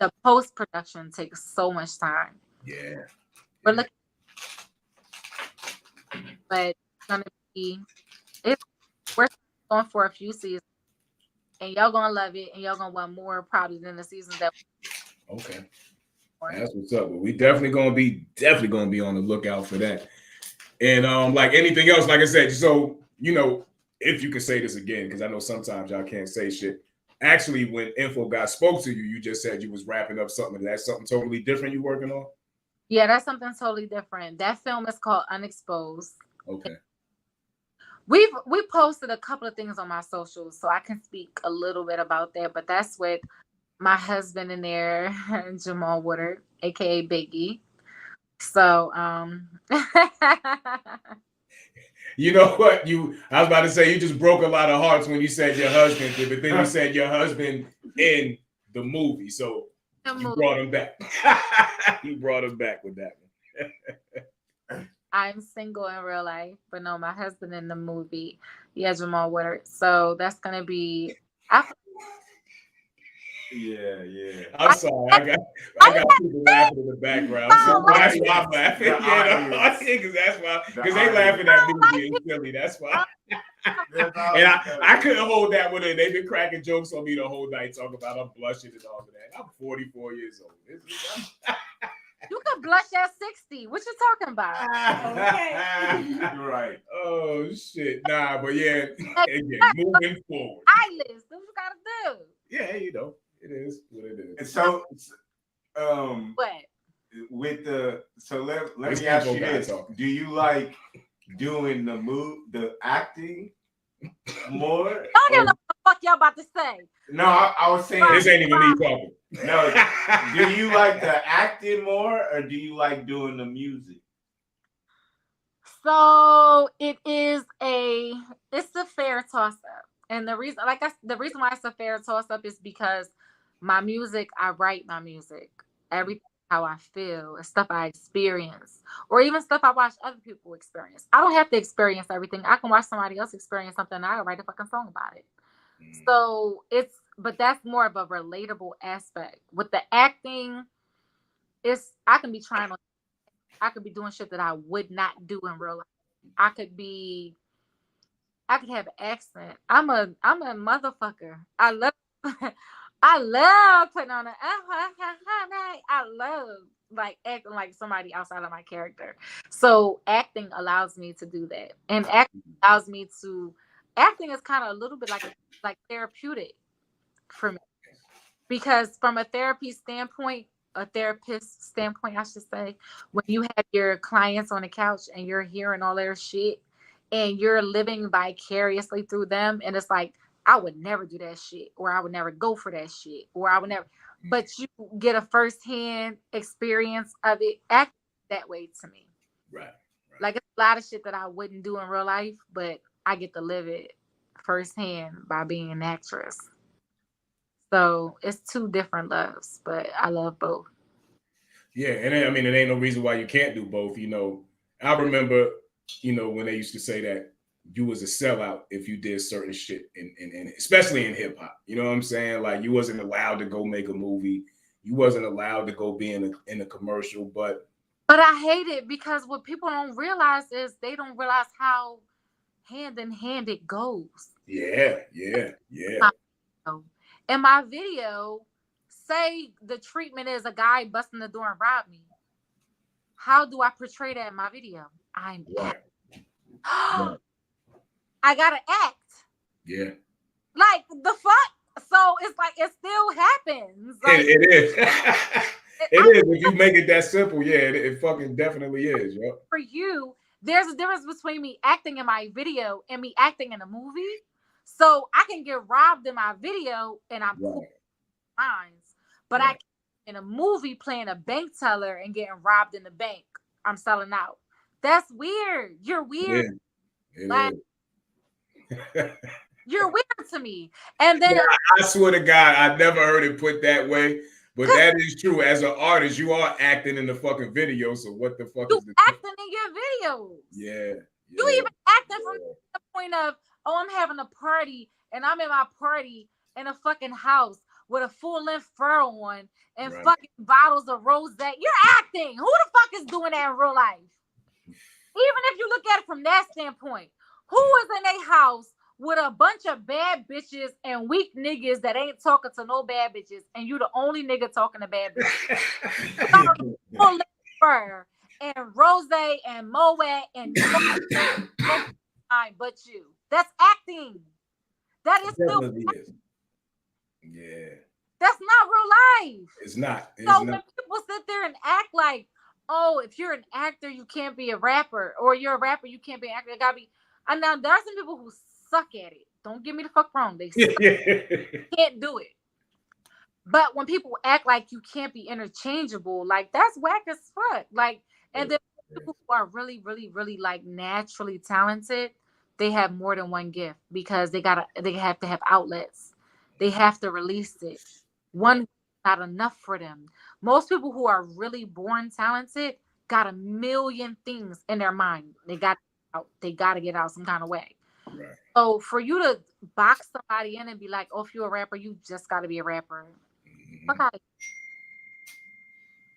the post-production takes so much time. Yeah. But it's going to be, we're going for a few seasons and y'all going to love it and y'all going to want more probably than the seasons that. Okay. That's what's up. But we definitely gonna be on the lookout for that. And like anything else, like I said, so if you can say this again, because I know sometimes y'all can't say shit. Actually, when Info God spoke to you, you just said you was wrapping up something. That's something totally different you working on? Yeah, that's something totally different. That film is called Unexposed. Okay. We posted a couple of things on my socials, so I can speak a little bit about that. But that's with my husband in there, Jamal Woodard, aka Biggie. So you know what? I was about to say you just broke a lot of hearts when you said your husband did, but then you said your husband in the movie. So you brought him back. You brought him back with that one. I'm single in real life, but no, my husband in the movie, Jamal Woodard. So that's gonna be Yeah. I'm sorry. I got people laughing in the background. So that's why I'm laughing. Because that's why. Because they laughing at me being silly. That's why. And I couldn't hold that one in. They've been cracking jokes on me the whole night, talking about I'm blushing and all of that. I'm 44 years old. You can blush at 60. What you talking about? Okay. Right. Oh shit. Nah, but yeah. Again, moving forward. Eyelids. What you gotta do? Yeah, it is what it is. And so, what? With let me ask you this: do you like doing the acting more? I don't even know what the fuck y'all about to say. No, I was saying this ain't even me talking. No, do you like the acting more, or do you like doing the music? So it's a fair toss up, and the reason why it's a fair toss up is because my music, I write my music, everything how I feel, and stuff I experience, or even stuff I watch other people experience. I don't have to experience everything. I can watch somebody else experience something, and I write a fucking song about it. So but that's more of a relatable aspect. With the acting, I can be trying on. I could be doing shit that I would not do in real life. I could have an accent. I'm a motherfucker. I love I love putting on I love like acting like somebody outside of my character. So acting allows me to do that. And acting is kind of a little bit like therapeutic for me. Because from a therapist standpoint, I should say, when you have your clients on the couch and you're hearing all their shit and you're living vicariously through them, and it's like, I would never do that shit, or I would never go for that shit, or I would never, but you get a firsthand experience of it acting that way to me. Right. Like, it's a lot of shit that I wouldn't do in real life, but I get to live it firsthand by being an actress. So it's two different loves, but I love both. Yeah, and I mean, it ain't no reason why you can't do both. I remember, when they used to say that you was a sellout if you did certain shit, and especially in hip hop. You know what I'm saying? Like, you wasn't allowed to go make a movie, you wasn't allowed to go be in a commercial. But I hate it because what people don't realize is they don't realize how hand in hand it goes. Yeah. In my video, say the treatment is a guy busting the door and rob me. How do I portray that in my video? I'm acting. I gotta act. Yeah. Like, the fuck? So it's like, it still happens. Like, it is. It is. If you make it that simple, yeah, it fucking definitely is. Yep. For you, there's a difference between me acting in my video and me acting in a movie. So I can get robbed in my video and I'm cool lines, but I can in a movie playing a bank teller and getting robbed in the bank. I'm selling out. That's weird. You're weird. Yeah, you're weird to me. And then I swear to God, I never heard it put that way. But that is true. As an artist, you are acting in the fucking video. So what the fuck is the acting in your videos? Yeah. You even acting from the point of, oh, I'm having a party and I'm in my party in a fucking house with a full-length fur on and fucking bottles of rose. You're acting. Who the fuck is doing that in real life? Even if you look at it from that standpoint, who is in a house with a bunch of bad bitches and weak niggas that ain't talking to no bad bitches, and you the only nigga talking to bad bitches? Full-length fur and rose and moet and but you. That's acting. That is still acting. Yeah. That's not real life. It's not. So when people sit there and act like, oh, if you're an actor, you can't be a rapper, or you're a rapper, you can't be an actor. It gotta be. And now there are some people who suck at it. Don't get me the fuck wrong. They can't do it. But when people act like you can't be interchangeable, like, that's whack as fuck. Like, and then people who are really, really, really like naturally talented, they have more than one gift because they have to have outlets. They have to release it. One not enough for them. Most people who are really born talented got a million things in their mind. They got to get out some kind of way. Right. So for you to box somebody in and be like, oh, if you're a rapper, you just got to be a rapper. Fuck out of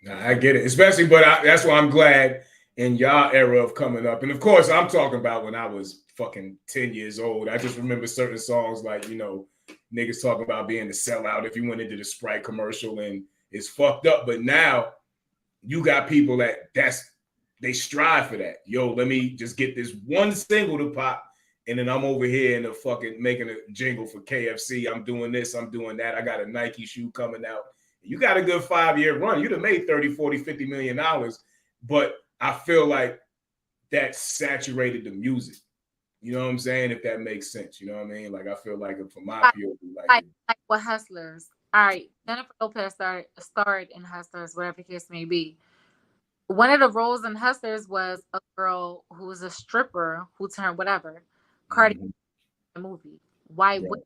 here. I get it, especially, but that's why I'm glad in y'all era of coming up. And of course, I'm talking about when I was fucking 10 years old. I just remember certain songs like, niggas talking about being the sellout if you went into the Sprite commercial, and it's fucked up. But now you got people they strive for that. Yo, let me just get this one single to pop, and then I'm over here in the fucking making a jingle for KFC. I'm doing this, I'm doing that. I got a Nike shoe coming out. You got a good 5-year run. You'd have made 30, 40, $50 million. But I feel like that saturated the music. You know what I'm saying? If that makes sense. You know what I mean? Like, I feel like for my POV, like with Hustlers. All right. Jennifer Lopez starred in Hustlers, whatever the case may be. One of the roles in Hustlers was a girl who was a stripper who turned whatever. Cardi B in the movie. Why would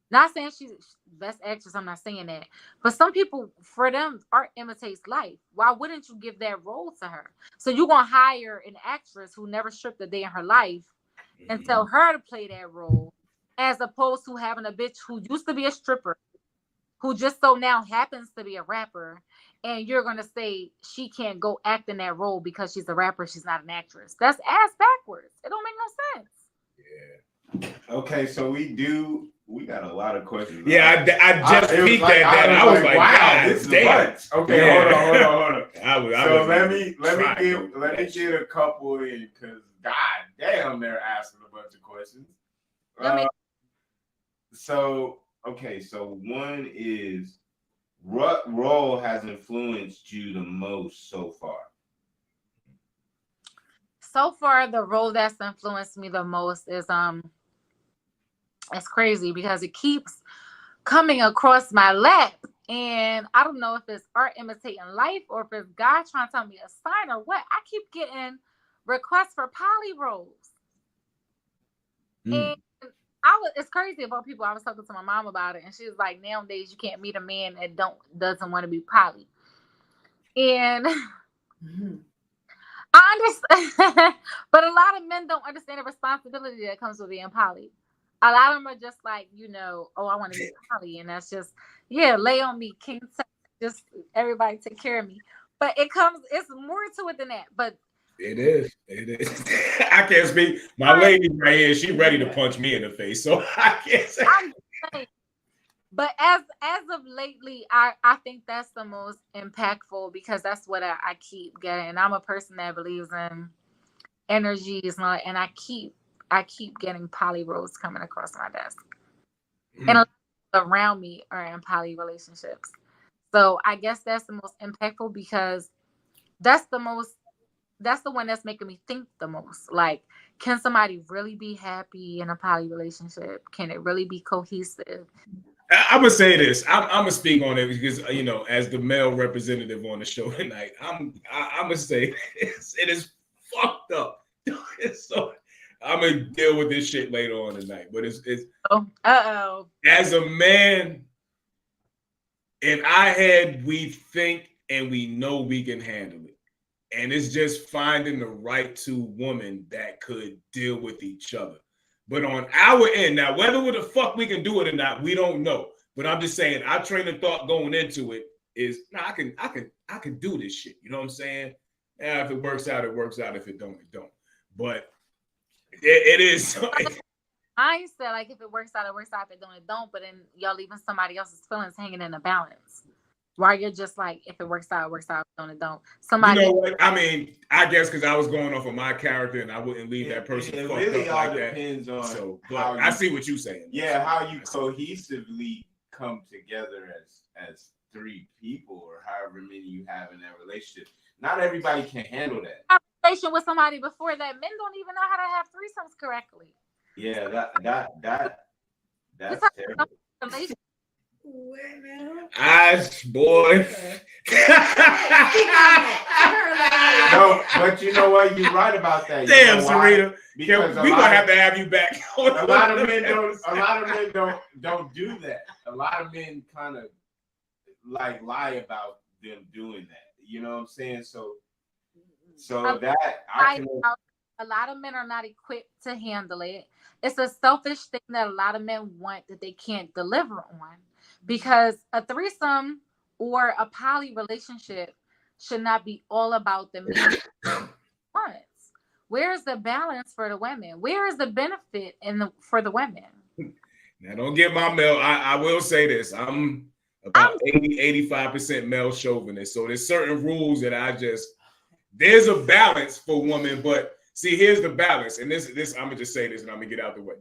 not saying she's best actress, I'm not saying that. But some people, for them, art imitates life. Why wouldn't you give that role to her? So you're gonna hire an actress who never stripped a day in her life and tell her to play that role, as opposed to having a bitch who used to be a stripper, who just so now happens to be a rapper, and you're gonna say she can't go act in that role because she's a rapper, she's not an actress. That's ass backwards. It don't make no sense. Yeah. Okay, so we got a lot of questions. Yeah, I just peeked at that. I was like, wow, this is much. Okay, yeah. hold on. Let me get a couple in, because god damn, they're asking a bunch of questions. So one is, what role has influenced you the most so far? So far, the role that's influenced me the most is it's crazy because it keeps coming across my lap, and I don't know if it's art imitating life or if it's God trying to tell me a sign or what. I keep getting requests for poly roles. And it's crazy about people. I was talking to my mom about it, and she was like, nowadays you can't meet a man that doesn't want to be poly. And I understand, but a lot of men don't understand the responsibility that comes with being poly. A lot of them are just like, oh, I want to be poly, and that's just, lay on me, king, just everybody take care of me. But it's more to it than that. But it is. I can't speak. My lady right here, she ready to punch me in the face, so I can't say. I'm saying, but as of lately, I think that's the most impactful, because that's what I keep getting. And I'm a person that believes in energies, and I keep getting poly roles coming across my desk. And a lot of people around me are in poly relationships. So I guess that's the most impactful, because that's the one that's making me think the most. Like, can somebody really be happy in a poly relationship? Can it really be cohesive? I'm gonna say this. I'm gonna speak on it because as the male representative on the show tonight, I'm gonna say this. It is fucked up. So I'm gonna deal with this shit later on tonight. But it's as a man in our head, we think and we know we can handle it. And it's just finding the right two women that could deal with each other. But on our end, now, whether the fuck we can do it or not, we don't know. But I'm just saying, our train of thought going into it is, I can do this shit. You know what I'm saying? Yeah, if it works out, it works out. If it don't, it don't. But it is. I said, like, if it works out, it works out. If it don't, it don't. But then y'all leaving somebody else's feelings hanging in a balance. While you're just like, if it works out, it works out. If it don't, it don't. Somebody. You know what? I mean, I guess because I was going off of my character, and I wouldn't leave that person fucked really up all like that. Depends on. So, but I see what you're saying. Yeah, how you cohesively come together as three people, or however many you have in that relationship. Not everybody can handle that. Conversation with somebody before that, men don't even know how to have threesomes correctly. Yeah, that's terrible. Boy. No, but you know what? You're right about that. Damn, Syreeta. Because we're gonna have to have you back. A lot of men don't do that. A lot of men kind of like lie about them doing that. You know what I'm saying? So that a lot of men are not equipped to handle it. It's a selfish thing that a lot of men want that they can't deliver on. Because a threesome or a poly relationship should not be all about the men. Where is the balance for the women? Where is the benefit for the women? Now, don't get my male. I will say this. I'm about 85% male chauvinist. So there's certain rules that there's a balance for women. But see, here's the balance. And this I'm going to just say this and I'm going to get out the way.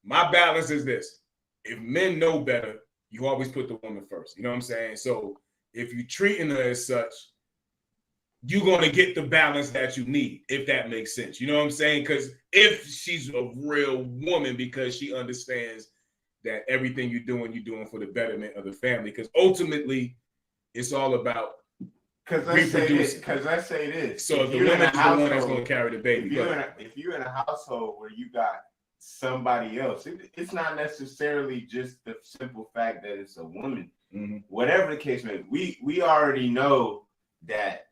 My balance is this. If men know better, you always put the woman first. You know what I'm saying? So if you're treating her as such, you're going to get the balance that you need, if that makes sense. You know what I'm saying? Because if she's a real woman, because she understands that everything you're doing for the betterment of the family. Because ultimately, it's all about reproducing. Because I say this. So if the woman's the one that's going to carry the baby. If you're in a household where you got somebody else, it's not necessarily just the simple fact that it's a woman. Mm-hmm. Whatever the case may be, we already know that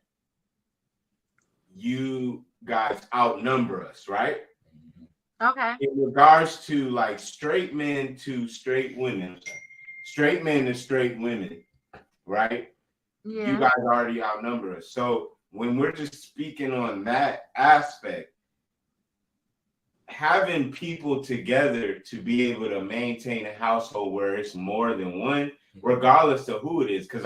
you guys outnumber us, right? Okay. In regards to like straight men to straight women, straight men and straight women, right? Yeah. You guys already outnumber us. So when we're just speaking on that aspect, having people together to be able to maintain a household where it's more than one, regardless of who it is, because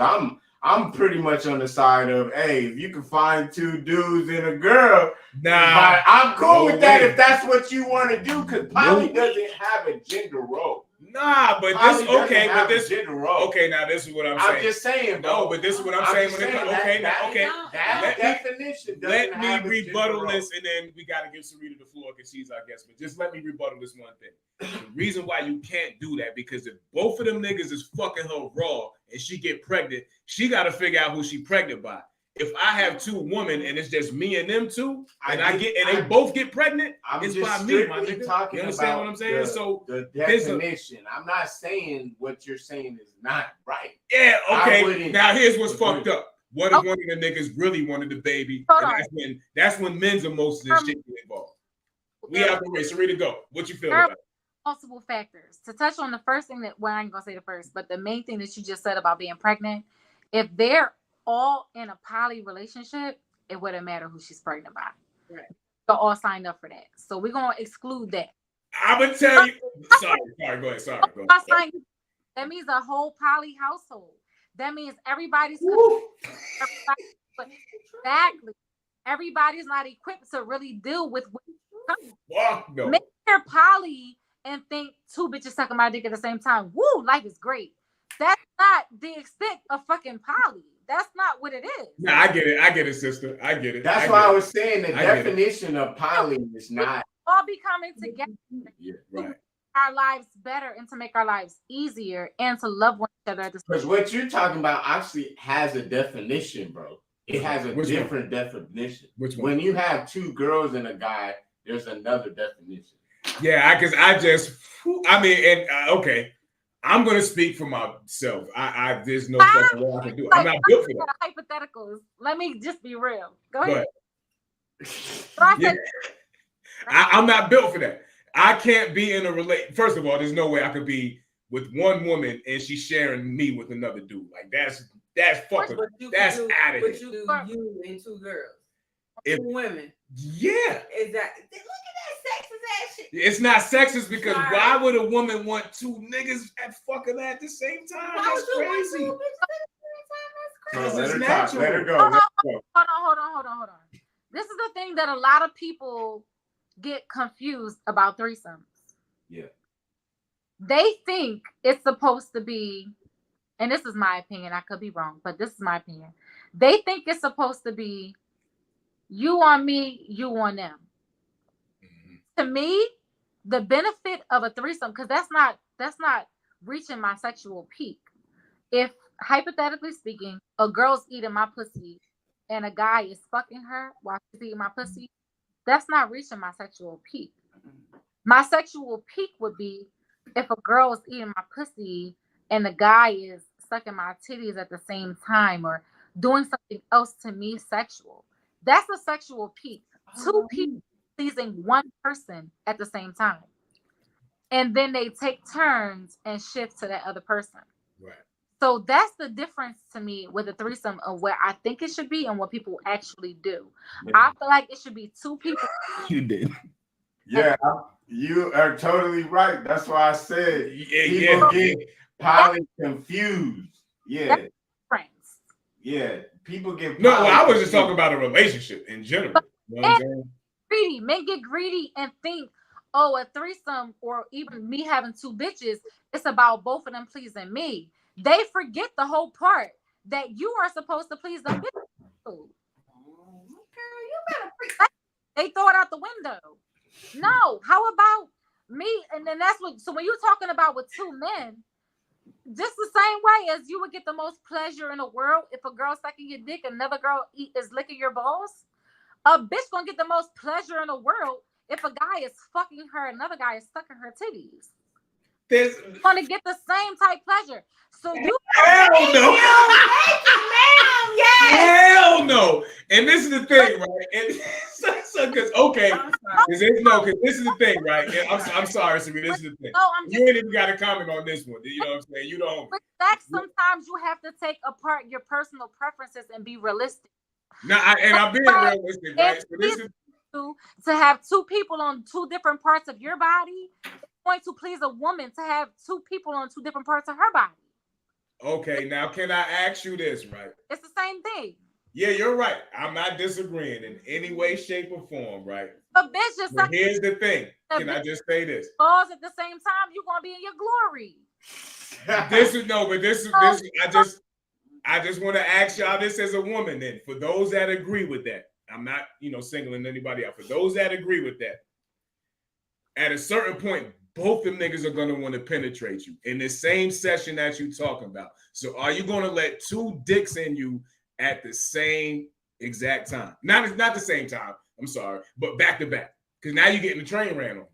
I'm pretty much on the side of, hey, if you can find 2 dudes and a girl, I'm cool with that if that's what you want to do, because poly doesn't have a gender role. Nah, but poly this okay, but this gender role. Okay, now this is what I'm saying. I'm just saying, bro. No, but this is what I'm saying when it comes. Okay, that definition. Let me rebuttal this, and then we got to give Syreeta the floor because she's our guest. But just let me rebuttal this one thing. The reason why you can't do that, because if both of them niggas is fucking her raw and she get pregnant, she got to figure out who she pregnant by. If I have 2 women and it's just me and them 2, and they both get pregnant, it's by me, my nigga. You understand what I'm saying? So the definition. I'm not saying what you're saying is not right. Yeah, okay. Now here's what's fucked up. What if one of the niggas really wanted the baby? And that's when men's emotions and shit get involved. We out the way. Syreeta, go. What you feel about it? Multiple factors. To touch on the first thing that, well, I ain't gonna say the first, but the main thing that you just said about being pregnant, if they're all in a poly relationship, it wouldn't matter who she's pregnant by. Right. They're all signed up for that. So we're gonna exclude that. I'm gonna tell you. Sorry, go ahead. Sorry. That means a whole poly household. That means everybody's exactly. Everybody's not equipped to really deal with what no. Make her poly and think 2 bitches sucking my dick at the same time. Woo, life is great. That's not the extent of fucking poly. That's not what it is. No, I get it, sister. I get it. That's why I was saying the definition of poly is not all be coming together. Yeah, right. Our lives better and to make our lives easier and to love one another at the same time. Because what you're talking about actually has a definition, bro. It has a different definition. Which one? When you have 2 girls and a guy, there's another definition. Yeah, okay. I'm gonna speak for myself. There's no fucking way I can do it. I'm not built for that. Hypotheticals. Let me just be real. Go ahead. I'm not built for that. I can't be in a relate. First of all, there's no way I could be with one woman and she's sharing me with another dude. Like that's fucking that's out of here. But you and 2 girls, 2 women. Yeah. Is that look at that sexist ass shit? It's not sexist because why would a woman want 2 niggas at fucking at the same time? That's crazy. Let her talk. Let her go. Hold on. This is the thing that a lot of people get confused about threesomes. Yeah. They think it's supposed to be, and this is my opinion, I could be wrong, but this is my opinion. They think it's supposed to be you on me, you on them. Mm-hmm. To me, the benefit of a threesome, because that's not reaching my sexual peak. If hypothetically speaking, a girl's eating my pussy and a guy is fucking her while she's eating my pussy, that's not reaching my sexual peak. My sexual peak would be if a girl is eating my pussy and the guy is sucking my titties at the same time or doing something else to me sexual. That's a sexual peak. 2 people pleasing one person at the same time. And then they take turns and shift to that other person. Right. So that's the difference to me with a threesome of where I think it should be and what people actually do. Yeah. I feel like it should be 2 people. You did. Yeah, you are totally right. That's why I said people get poly confused. Yeah. Friends. Yeah. People get no, well, I was just talking about a relationship in general. You know what I'm saying? Greedy. Men get greedy and think, oh, a threesome or even me having 2 bitches, it's about both of them pleasing me. They forget the whole part that you are supposed to please them bitches. Girl, you better they throw it out the window. No, how about me? And then that's what, so when you're talking about with 2 men, just the same way as you would get the most pleasure in the world if a girl's sucking your dick, another girl is licking your balls. A bitch gonna get the most pleasure in the world if a guy is fucking her, another guy is sucking her titties. There's gonna get the same type pleasure. So you hell no. Yes. Hell no. And this is the thing, right? And Because okay, because this is the thing, right? I'm sorry, Syreeta. This is the thing. You ain't even got to comment on this one. You know what I'm saying? You don't. With sex, sometimes you have to take apart your personal preferences and be realistic. I'm being realistic, right? So this is to have two people on two different parts of your body. It's going to please a woman to have two people on two different parts of her body. Okay, now can I ask you this, right? It's the same thing. Yeah, you're right. I'm not disagreeing in any way, shape, or form, right? But bitch, just but here's the thing. Can I just say this? Balls at the same time, you're gonna be in your glory. I just want to ask y'all this as a woman. Then, for those that agree with that, I'm not, singling anybody out. For those that agree with that, at a certain point, both them niggas are gonna want to penetrate you in the same session that you talking about. So, are you gonna let two dicks in you at the same exact time? Not the same time. I'm sorry, but back to back. Because now you're getting the train ran on.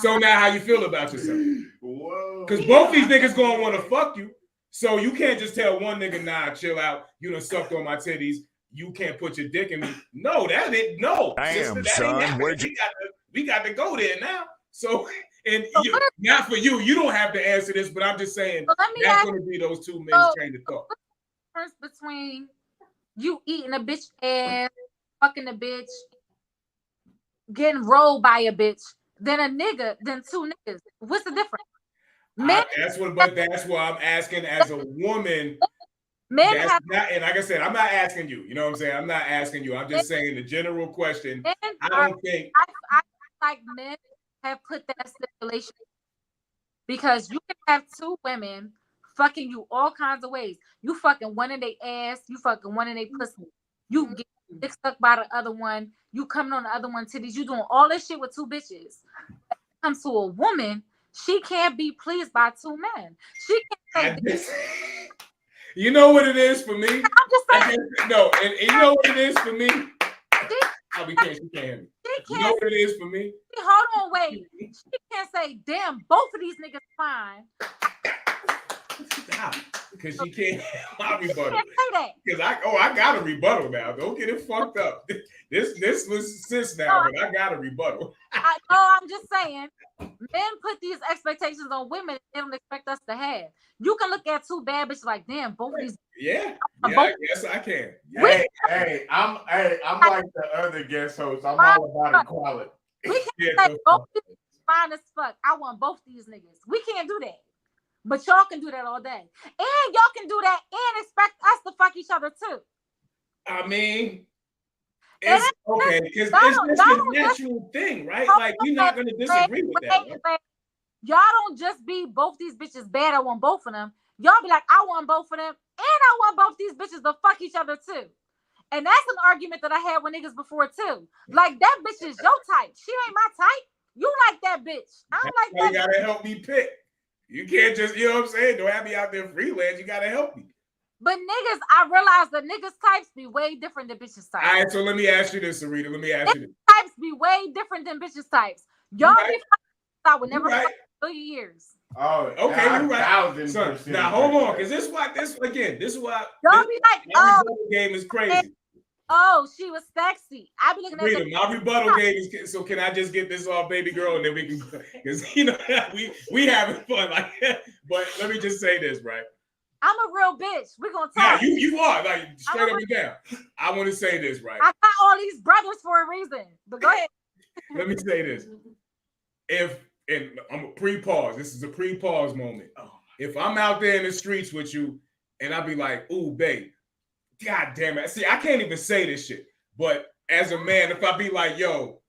So now how you feel about yourself? Because both these niggas gonna want to fuck you. So you can't just tell one nigga, nah, chill out. You done sucked on my titties. You can't put your dick in me. No, that ain't no. Damn, sister, son. We got to go there now. So, and not for you. You don't have to answer this, but I'm just saying that's going to be those two men's train of thought. What's the difference between you eating a bitch ass, fucking a bitch, getting rolled by a bitch, than a nigga, than two niggas? What's the difference? That's what I'm asking as a woman. And like I said, I'm not asking you. You know what I'm saying? I'm not asking you. I'm just saying the general question. I like men have put that stipulation because you can have two women fucking you all kinds of ways. You fucking one in their ass, you fucking one in their pussy. You get dick stuck by the other one. You coming on the other one titties. You doing all this shit with two bitches. When it comes to a woman, she can't be pleased by two men. She can't say. You know what it is for me? I'm just saying. And you know what it is for me? She can't hear me. You know what it is for me? Hold on, wait. She can't say, damn, both of these niggas fine. Stop. Because she can't my rebuttal. Can't say that. Because I got a rebuttal now. Don't get it fucked up. This was sis now, but I got a rebuttal. I'm just saying, men put these expectations on women they don't expect us to have. You can look at two bad bitches like, damn, both of these. Yeah, yes, I can. Yeah. Hey, I'm like the other guest host. I'm all about equality. We can't say both of these fine as fuck. I want both these niggas. We can't do that. But y'all can do that all day. And y'all can do that and expect us to fuck each other too. I mean, it's okay because it's just a natural thing, right? Like, we're not going to disagree with that. Right? Y'all don't just be both these bitches bad. I want both of them. Y'all be like, I want both of them. And I want both these bitches to fuck each other too. And that's an argument that I had with niggas before too. Like, that bitch is your type. She ain't my type. You like that bitch. I don't like that. You got to help me pick. You can't just, you know what I'm saying? Don't have me out there freelance. You got to help me. But niggas, I realize that niggas types be way different than bitches types. All right, so let me ask you this, Syreeta. Types be way different than bitches types. Y'all be I would never fuck in 3 years. Oh, okay, you're right. So, now hold on, because this is why y'all be like, game is crazy. Oh, she was sexy. I be looking at my rebuttal game is, so can I just get this off, baby girl, and then we can, because we having fun like that. But let me just say this, right? I'm a real bitch. We're gonna talk. Yeah, you are, like, straight up and down. I want to say this, right? I got all these brothers for a reason. But go ahead. Let me say this. And I'm a pre-pause. This is a pre-pause moment. If I'm out there in the streets with you, and I be like, ooh, babe, God damn it. See, I can't even say this shit. But as a man, if I be like, yo,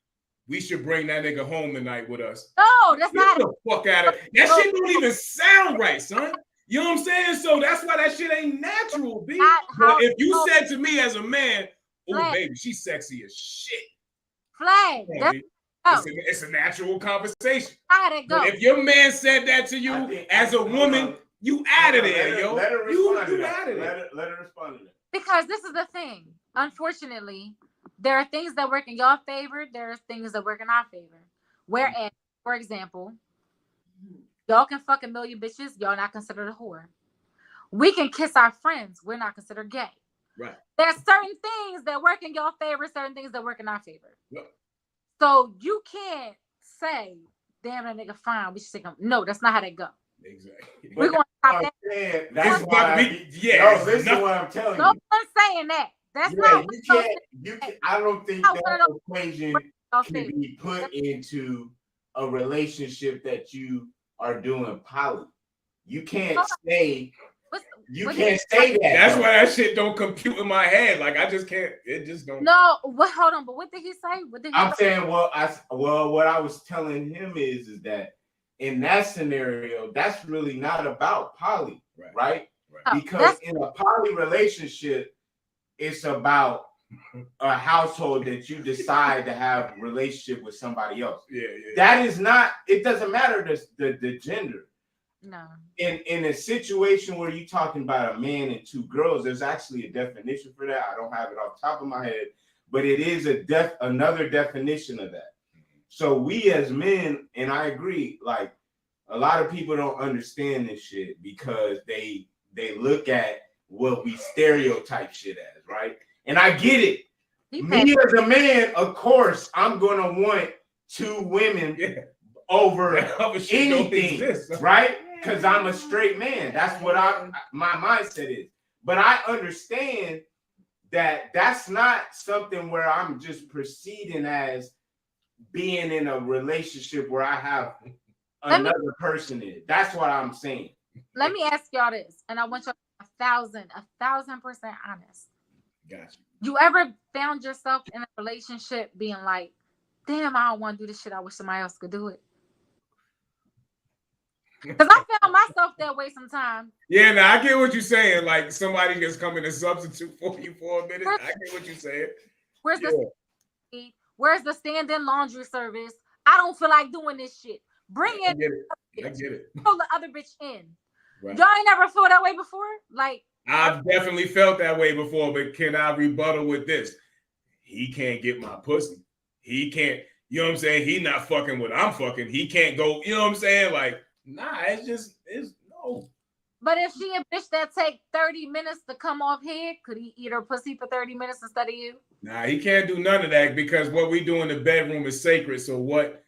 we should bring that nigga home tonight with us. No, that's not. Get the fuck out of it. That shit don't even sound right, son. You know what I'm saying? So that's why that shit ain't natural, B. But if you said to me as a man, oh, baby, she's sexy as shit. Flag. It's a natural conversation. How'd it go? But if your man said that to you as a woman, you out of there, yo. Let her respond to that. Out of there. Let her respond to that. Because this is the thing. Unfortunately, there are things that work in your favor. There are things that work in our favor. Whereas, for example, y'all can fuck a million bitches. Y'all not considered a whore. We can kiss our friends. We're not considered gay. Right. There's certain things that work in your favor, certain things that work in our favor. Yep. So you can't say, damn, that nigga fine, we should take him. No, that's not how they go. Exactly. We're going to stop that. That's why listen to what I'm telling you. No one's saying that. That's not what you can't. I don't think that equation can be put into a relationship that you are doing poly. You can't say. You can't say that. That's why that shit don't compute in my head. Like I just can't. It just don't. No, hold on. But what did he say? I'm saying, what I was telling him is that in that scenario, that's really not about poly, right? Because in a poly relationship, it's about a household that you decide to have a relationship with somebody else. That is not. It doesn't matter the gender. No. In a situation where you're talking about a man and two girls, there's actually a definition for that. I don't have it off the top of my head, but it is another definition of that. So we as men, and I agree, like a lot of people don't understand this shit because they look at what we stereotype shit as, right? And I get it. Me as a man, of course, I'm gonna want two women over anything, right? Because I'm a straight man. That's what my mindset is. But I understand that that's not something where I'm just proceeding as being in a relationship where I have another person in. That's what I'm saying. Let me ask y'all this, and I want you 1,000% honest. Gotcha. You ever found yourself in a relationship being like, damn, I don't want to do this shit. I wish somebody else could do it. Because I found myself that way sometimes. Yeah, now I get what you're saying. Like somebody just coming to substitute for you for a minute. I get what you're saying. Where's the stand-in laundry service? I don't feel like doing this shit. Bring in. I get it. Pull the other bitch in. Right. Y'all ain't never felt that way before? Like I've definitely felt that way before, but can I rebuttal with this? He can't get my pussy. He can't, you know what I'm saying? He not fucking what I'm fucking. He can't go, you know what I'm saying? Like, nah, it's no. But if she a bitch that take 30 minutes to come off head, could he eat her pussy for 30 minutes instead of you? Nah, he can't do none of that because what we do in the bedroom is sacred. So what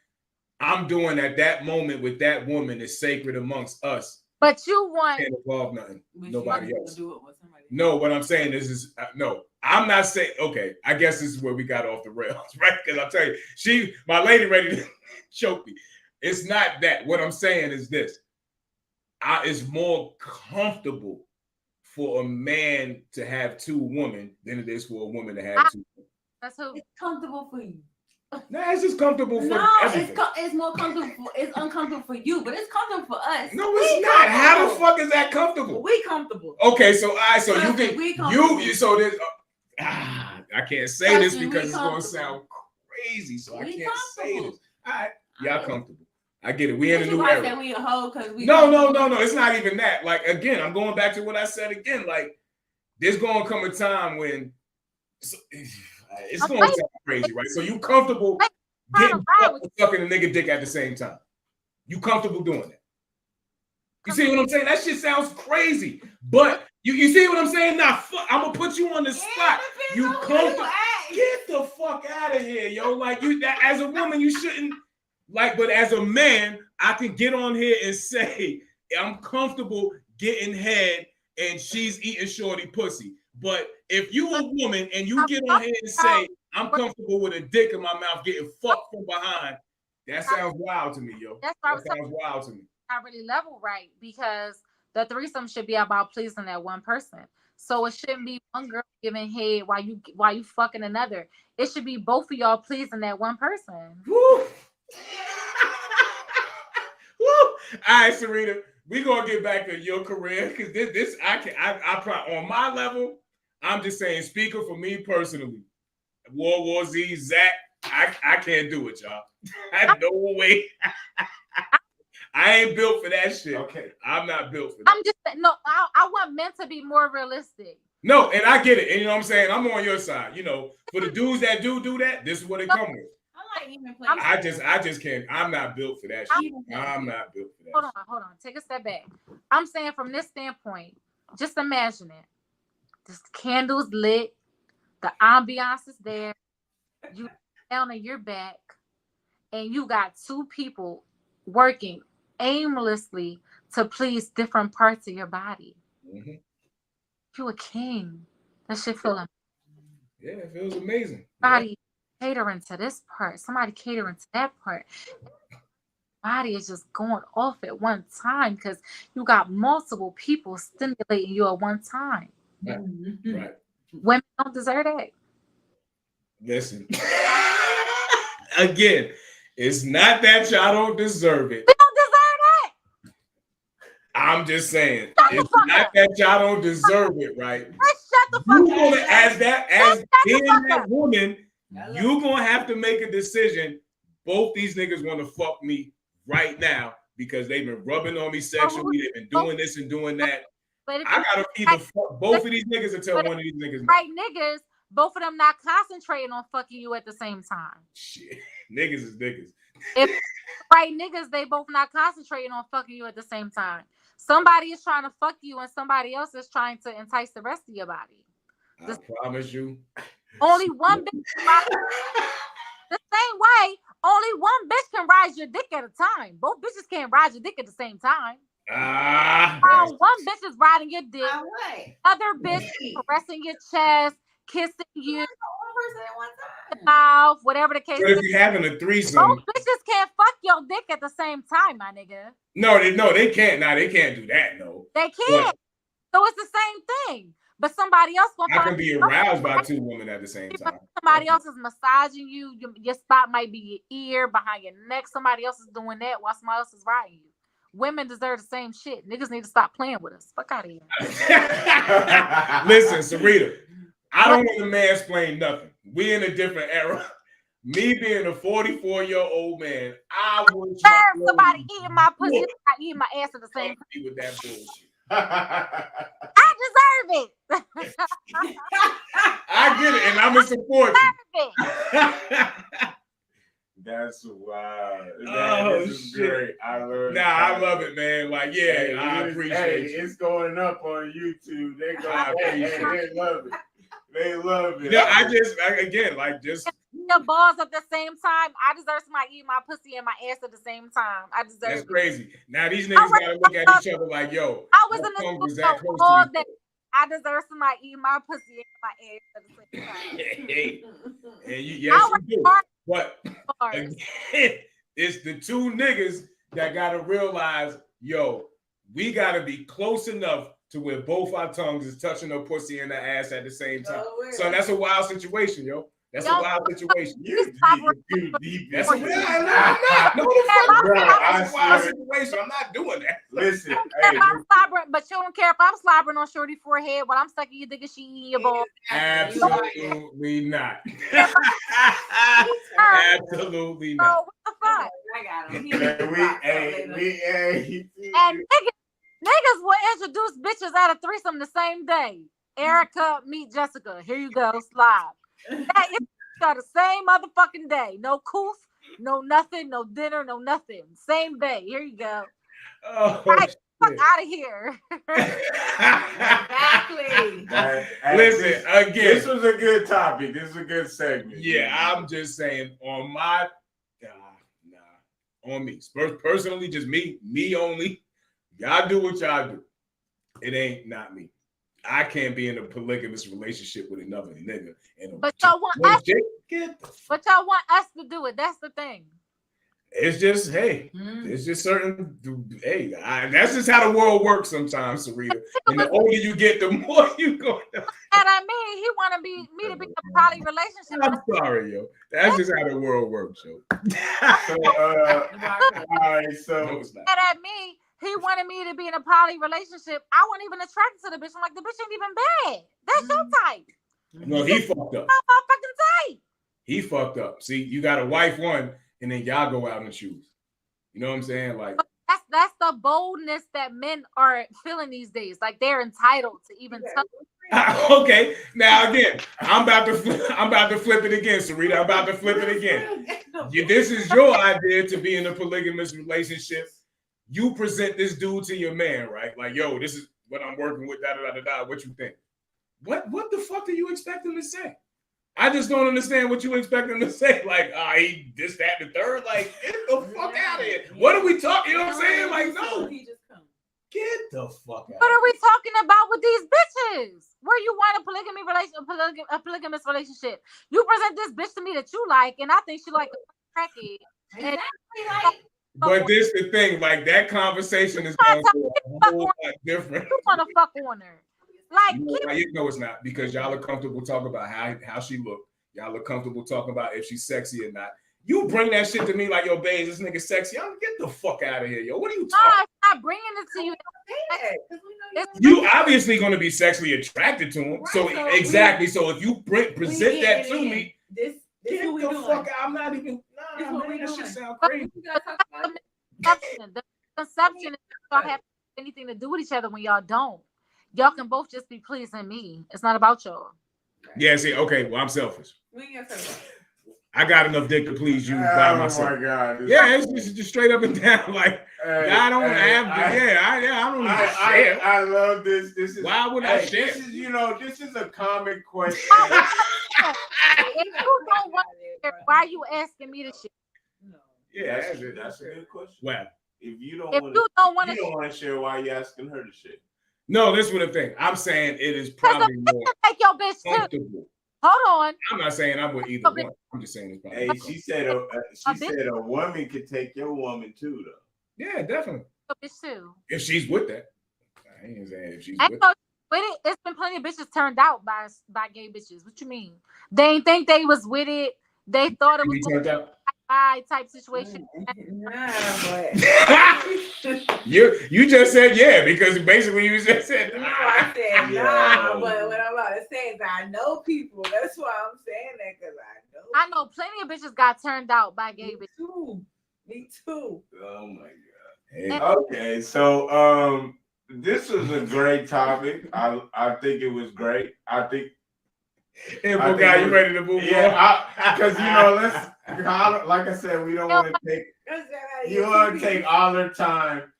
I'm doing at that moment with that woman is sacred amongst us. But you want can't involve nothing. Nobody else. Do it with somebody. No, what I'm saying is no. I'm not saying. Okay, I guess this is where we got off the rails, right? Because I'll tell you, my lady, ready to choke me. It's not that. What I'm saying is this: it's more comfortable for a man to have two women than it is for a woman to have two. That's who. It's comfortable for you. Nah, it's just comfortable for everything. It's more comfortable. It's uncomfortable for you, but it's comfortable for us. No, it's not. How the fuck is that comfortable? We comfortable. Okay, so you can so this. I can't say this because it's gonna sound crazy, so I can't say this. All right, y'all comfortable. I get it. We in a new era. We a hoe because we. No. It's not even that. Like again, I'm going back to what I said again. Like there's gonna come a time when. It's going to sound crazy, right? So you comfortable getting sucking a nigga dick at the same time? You comfortable doing that? You see what I'm saying? That shit sounds crazy, but you see what I'm saying? Now, I'm gonna put you on the spot. You comfortable? Get the fuck out of here, yo! Like you, as a woman, you shouldn't like, but as a man, I can get on here and say I'm comfortable getting head, and she's eating shorty pussy. But if you a woman and you get on here and say, I'm comfortable with a dick in my mouth getting fucked from behind, that sounds wild to me, yo. That sounds wild to me. Not really level right because the threesome should be about pleasing that one person. So it shouldn't be one girl giving head while you fucking another. It should be both of y'all pleasing that one person. Woo. Woo. All right, Syreeta, we gonna get back to your career because this I probably on my level. I'm just saying, speaker for me personally, World War Z, Zach, I can't do it, y'all. No way. I ain't built for that shit. Okay, I'm not built for that. I'm just I want men to be more realistic. No, and I get it, and you know what I'm saying. I'm on your side. You know, for the dudes that do that, this is what it come with. I like even playing. I just can't. I'm not built for that shit. I'm not built for that. Hold on. Take a step back. I'm saying from this standpoint, just imagine it. The candles lit, the ambiance is there. You down on your back, and you got two people working aimlessly to please different parts of your body. Mm-hmm. You a king. That shit feel amazing. Yeah, it feels amazing. Somebody catering to this part, somebody catering to that part. Body is just going off at one time because you got multiple people stimulating you at one time. Right. Right. Women don't deserve that. Listen, again, it's not that y'all don't deserve it. We don't deserve that. I'm just saying, it's not that y'all don't deserve it, right? Let's shut the fuck You're gonna, as being that woman, Yeah. you're gonna have to make a decision. Both these niggas want to fuck me right now because they've been rubbing on me sexually. They've been doing this and doing that. But if I gotta either fuck both of these niggas or tell one of these niggas. right niggas, both of them not concentrating on fucking you at the same time. Shit, niggas is niggas. If right niggas, they both not concentrating on fucking you at the same time. Somebody is trying to fuck you and somebody else is trying to entice the rest of your body. I promise you. Only one bitch can ride the same way. Only one bitch can ride your dick at a time. Both bitches can't ride your dick at the same time. One bitch is riding your dick. Other bitch is caressing your chest, kissing you, mouth, whatever the case But is. if you're having a threesome, Both bitches can't fuck your dick at the same time, my nigga. no, they can't. Nah, they can't do that. No, They can't. So it's the same thing. But somebody else gonna I can be aroused by two women at the same time. Somebody else is massaging you. Your spot might be your ear, behind your neck. Somebody else is doing that while somebody else is riding you. Women deserve the same shit. Niggas need to stop playing with us. Fuck out of here. Listen, Syreeta, I don't want to mansplain nothing. We in a different era. Me being a 44-year-old man, I would somebody eating my pussy, I eating my ass at the same time. With that bullshit. I deserve it. I get it, and I'm in support. That's wild. Oh, this is shit. great. I love it, man. Like, yeah, I appreciate it. It's going up on YouTube. They love it. They love it. Yeah, I just your balls at the same time. I deserve somebody eating my pussy and my ass at the same time. I deserve that's it. crazy. Now these niggas gotta look at each other like, yo, I was in the studio all day. I deserve somebody eating my pussy and my ass at the same time. Hey. And you do. But again, it's the two niggas that gotta realize, yo, we gotta be close enough to where both our tongues is touching her pussy and her ass at the same time. So that's a wild situation, yo. That's a wild situation. That's a wild situation. I'm not doing that. Listen, I'm slobbering, but you don't care if I'm slobbering on Shorty forehead while I'm sucking your dick and she eating your balls. Absolutely not. Absolutely not. So what the fuck? I got him. And niggas will introduce bitches at a threesome the same day. Erica, meet Jessica. Here you go, slob. That is the same motherfucking day. No coof, no nothing, no dinner, no nothing. Same day. Here you go. Oh, fuck out of here. Exactly. Listen, again. This was a good topic. This is a good segment. Yeah, I'm just saying on my on me. Personally, just me only. Y'all do what y'all do. It ain't not me. I can't be in a polygamous relationship with another nigga. But y'all want us to do it. That's the thing. It's just, it's just certain, that's just how the world works sometimes, Syreeta. And the older you get, the more you go. And I mean, he wanted me to be in a poly relationship. I'm sorry, yo. That's just how the world works, yo. All right, so. No, it's not. And at me, he wanted me to be in a poly relationship. I wasn't even attracted to the bitch. I'm like, the bitch ain't even bad. That's your type. No, he fucked up. Fucking type. He fucked up. See, you got a wife one, and then y'all go out and choose. You know what I'm saying? Like that's the boldness that men are feeling these days. Like they're entitled to even tell. Okay. Now again, I'm about to flip it again, Syreeta. I'm about to flip it again. This is your idea to be in a polygamous relationship. You present this dude to your man, right? Like, yo, this is what I'm working with. Da da da da da. What you think? What the fuck do you expect him to say? I just don't understand what you expect him to say. Like, he this, that, and the third. Like, get the fuck out of here. What are we talking? You know what I'm saying? Like, no. Get the fuck out. What are we talking about with these bitches? Where you want a polygamous relationship? You present this bitch to me that you like, and I think she like a crackhead. Exactly. But this the thing, like that conversation is going to be a whole lot different. You want to fuck on her? Like, you know it's not, because y'all are comfortable talking about how she look. Y'all are comfortable talking about if she's sexy or not. You bring that shit to me like, yo, babe, this nigga sexy. I'm get the fuck out of here, yo. What are you talking? I'm not bringing it to you. You obviously going to be sexually attracted to him. Right, so exactly. So if you present that to me, this get what we the doing. fuck out. I'm not even. Nah, man, that shit sound crazy. The conception is y'all have anything to do with each other when y'all don't. Y'all can both just be pleasing me. It's not about y'all. Yeah, see, okay, well, I'm selfish. We ain't gonna talk about it. I got enough dick to please you by myself. Oh my God. Yeah, it's just straight up and down. Like, I don't have I don't even share. I love this. This is why would I share? This is, this is a common question. If you don't want to share, why are you asking me to share? No. Yeah, that's a good question. Well, if you don't want to share, why are you asking her to share? No, this is what the thing. I'm saying it is probably more take your bitch comfortable. Too. Hold on. I'm not saying I'm with either one. I'm just saying it's probably. Hey, she said a woman could take your woman too, though. Yeah, definitely. Bitch too. If she's with that. I ain't saying if she's with it. It's been plenty of bitches turned out by gay bitches. What you mean? They ain't think they was with it. They thought it was turned out. Type situation. You just said yeah, because basically you just said no. I said nah, but what I'm about to say is I know people. That's why I'm saying that, because I know plenty of bitches got turned out by gay bitches. Me too. Oh my God. Hey. Okay, so this was a great topic. I think it was great. I think you ready to move on? Yeah, because like I said, we don't want to take all our time.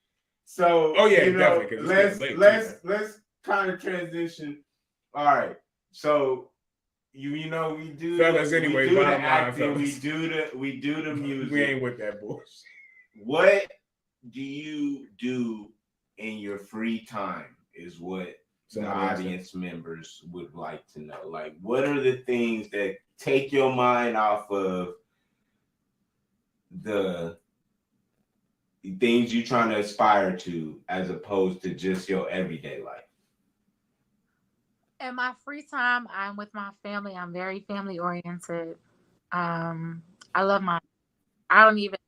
So definitely. Let's kind of transition. All right, so we do fellas anyway. We do the acting, we do the music. We ain't with that bullshit. What do you do in your free time? Is what the audience members would like to know. Like, what are the things that take your mind off of the things you're trying to aspire to, as opposed to just your everyday life? In my free time, I'm with my family. I'm very family oriented. I love I don't even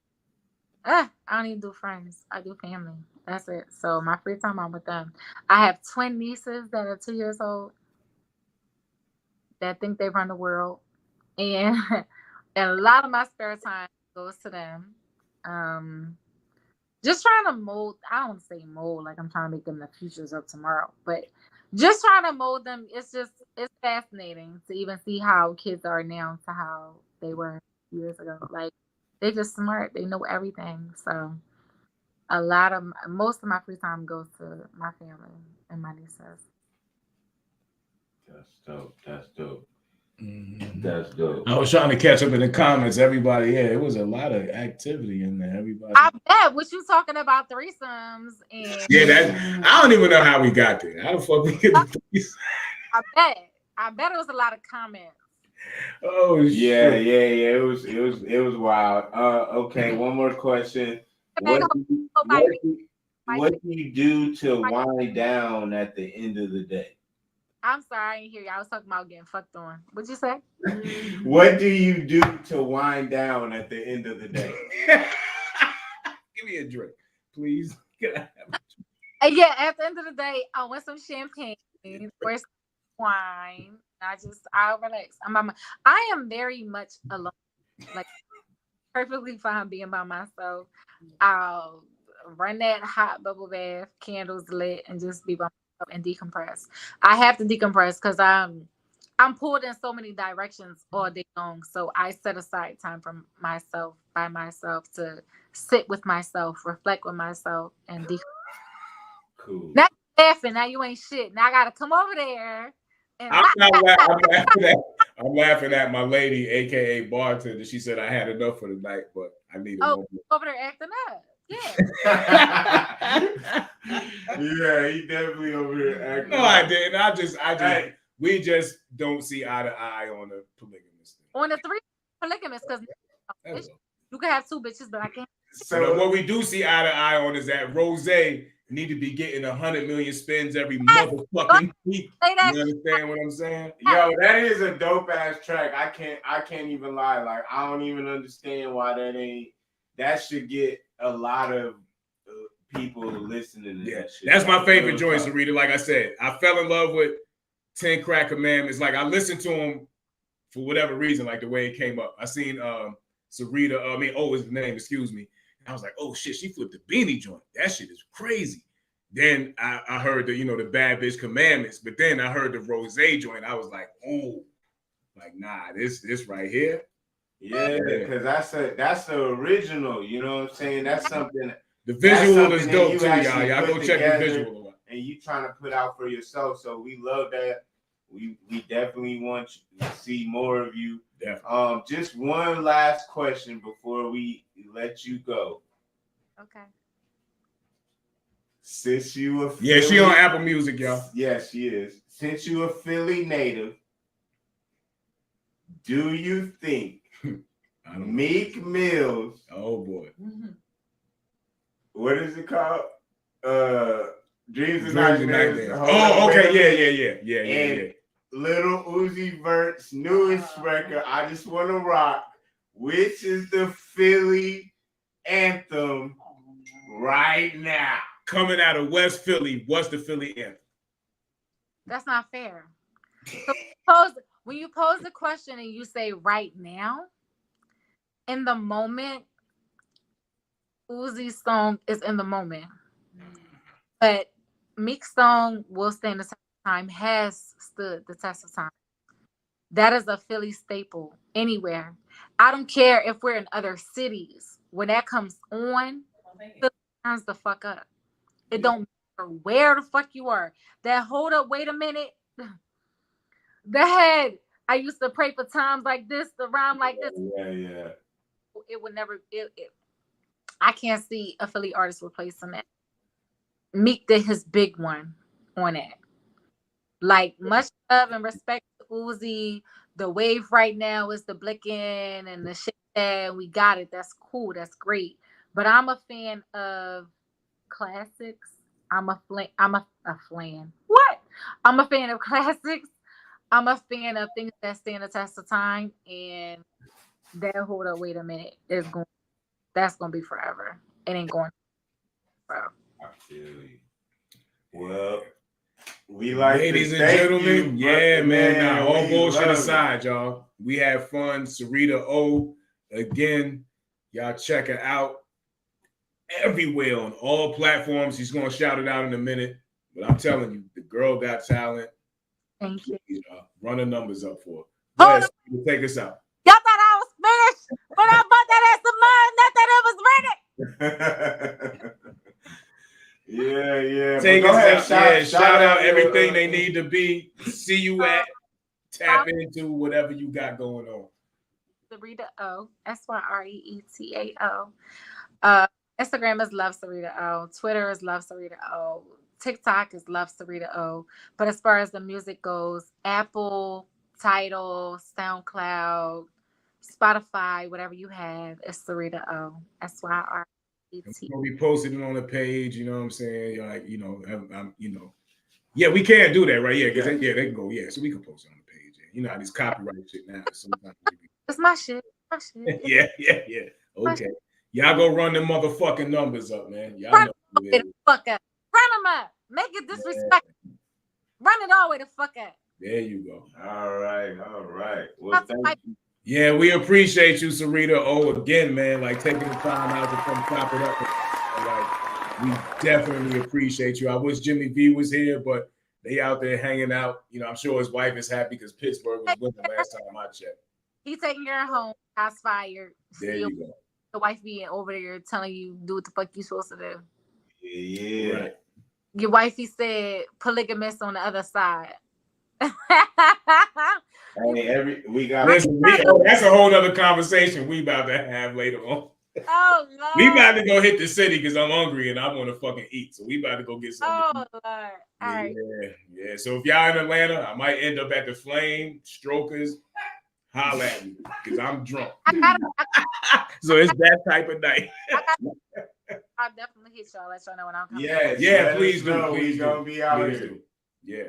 do friends. I do family. That's it. So my free time, I'm with them. I have twin nieces that are 2 years old that think they run the world. And a lot of my spare time goes to them. Just trying to mold. I don't want to say mold like I'm trying to make them the futures of tomorrow, but just trying to mold them. It's fascinating to even see how kids are now to how they were years ago. Like, they're just smart. They know everything. So most of my free time goes to my family and my nieces. That's dope. Mm-hmm. That's dope. I was trying to catch up in the comments. Everybody, it was a lot of activity in there. Everybody. I bet. What you talking about threesomes and I don't even know how we got there. How the fuck we get the threesomes? I bet it was a lot of comments. Oh yeah. It was wild. Okay, one more question. What do you do to wind down at the end of the day? I'm sorry, I didn't hear you. I was talking about getting fucked on. What'd you say? What do you do to wind down at the end of the day? Give me a drink, please. Yeah, at the end of the day, I want some champagne or some wine. I'll relax. I am very much alone. Like, perfectly fine being by myself. I'll run that hot bubble bath, candles lit, and just be by myself and decompress. I have to decompress because I'm pulled in so many directions all day long. So I set aside time for myself, by myself, to sit with myself, reflect with myself, and decompress. Cool. Now you're laughing. Now you ain't shit. Now I gotta come over there I'm laughing at my lady, aka bartender. She said I had enough for the night, but I need a moment. Over there acting up. Yeah. Yeah, he definitely over here acting. No, I didn't. I just we just don't see eye to eye on the polygamous thing. On the 3 polygamous, because you can have 2 bitches, but I can't. So what we do see eye to eye on is that Rose need to be getting 100 million spins every motherfucking week. You understand what I'm saying? Yo, that is a dope ass track. I can't even lie. Like, I don't even understand why that should get a lot of people listening to that shit. That's my favorite joint, Syreeta. Like I said, I fell in love with 10 Crack Commandments. Like, I listened to him for whatever reason, like the way it came up. I seen Syreeta, is the name, excuse me. I was like, oh shit, she flipped the Beanie joint. That shit is crazy. Then I heard the Bad Bitch Commandments, but then I heard the Rose joint. I was like, oh, like, nah, this right here. Yeah, because that's the original. You know what I'm saying? That's something. The visual is dope too, y'all. Y'all go check the visual. And you trying to put out for yourself. So we love that. We definitely want to see more of you. Definitely. Just one last question before we let you go. Okay. Since you a Philly, she on Apple Music, y'all. Yes, she is. Since you a Philly native, do you think Meek Mill's what is it called? Dreams and Nightmares. Oh, okay, yeah. Lil Uzi Vert's newest record, I Just Wanna Rock, which is the Philly anthem right now. Coming out of West Philly, what's the Philly anthem? That's not fair. So when you pose the question and you say right now, in the moment, Uzi's song is in the moment. But Meek's song will stand the test of time, has stood the test of time. That is a Philly staple anywhere. I don't care if we're in other cities. When that comes on, Philly turns the fuck up. It don't matter where the fuck you are. That hold up, wait a minute. I used to pray for times like this, the rhyme like this. Yeah. It would never. I can't see a Philly artist replacing that. Meek did his big one on it. Like, much love and respect to Uzi. The wave right now is the blicking and the shit that we got it. That's cool. That's great. But I'm a fan of classics. I'm a fan. What? I'm a fan of classics. I'm a fan of things that stand the test of time. And that hold up, wait a minute, that's gonna be forever. It ain't going forever. I feel you. Well, we like ladies and gentlemen. Man. All bullshit aside, y'all. We have fun. Syreeta O. Again, y'all check her out everywhere on all platforms. He's gonna shout it out in a minute. But I'm telling you, the girl got talent. Thank you. Run the numbers up for her. Yes, take us out. Y'all thought I was finished, but I bought that ass of mine. Not that it was ready. Yeah. Take us out. Shout out everything they need to be. See you at. Tap into whatever you got going on. Syreeta O. SYREETAO. Instagram is Love Syreeta O. Twitter is Love Syreeta O. TikTok is Love Syreeta O. But as far as the music goes, Apple, Tidal, SoundCloud, Spotify, whatever you have, is Syreeta O. SYREETA. We'll be posting it on the page. You know what I'm saying? Like, yeah, we can do that, right? Yeah, because they can go. Yeah, so we can post it on the page. You know how these copyright shit now. Sometimes it's my shit. Yeah. Okay, y'all go run them motherfucking numbers up, man. Y'all run know the fuck up. Run them up. Make it disrespectful. Run it all the way the fuck up. There you go. All right. Well, thank you. Yeah, we appreciate you, Syreeta O. Again, man, like taking the time out to come chop it up. Like, we definitely appreciate you. I wish Jimmy V was here, but they out there hanging out. I'm sure his wife is happy because Pittsburgh was winning last time I checked. He taking her home. House fired. There you go. The wife being over there telling you do what the fuck you supposed to do. Yeah. Right. Your wifey said polygamous on the other side. Hey, we got. Listen, that's a whole other conversation we about to have later on. Oh Lord. We about to go hit the city because I'm hungry and I want to fucking eat. So we about to go get something. Oh Lord. All right. Yeah. So if y'all in Atlanta, I might end up at the Flame, Strokers. Holla at me because I'm drunk. So it's that type of night. I'll definitely hit y'all. Let y'all know when I'm coming. Yeah, please do. We're gonna be out here. Yeah.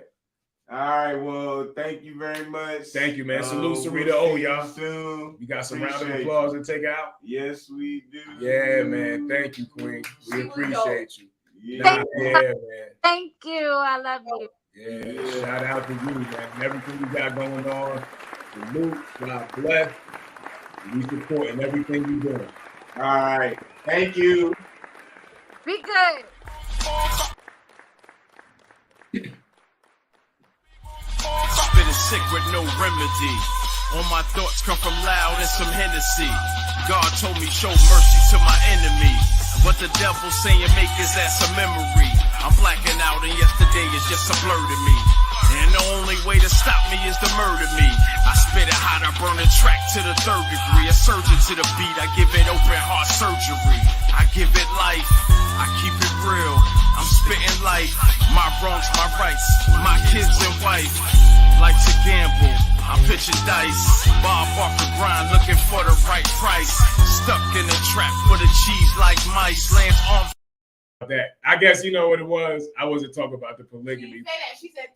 All right. Well, thank you very much. Thank you, man. Salute, Syreeta. Y'all. Soon. We got some round of applause to take out. Yes, we do. Yeah, man. Thank you, Queen. We appreciate you. Yeah, man. Thank you. I love you. Yeah. Shout out to you, man. And everything you got going on. Salute. God bless. We supporting everything you're doing. All right. Thank you. Be good. Spitting sick with no remedy. All my thoughts come from loud and some Hennessy. God told me show mercy to my enemy. What the devil saying make is that's a memory. I'm blacking out and yesterday is just a blur to me. And the only way to stop me is to murder me. I spit it hot, I burn the track to the 3rd degree. A surgeon to the beat, I give it open heart surgery. I give it life, I keep it real. I'm spitting life, my wrongs, my rights, my kids and wife. Like to gamble, I'm pitching dice. Bob Barker grind, looking for the right price. Stuck in the trap for the cheese like mice. Lance on that. I guess you know what it was. I wasn't talking about the polygamy. She said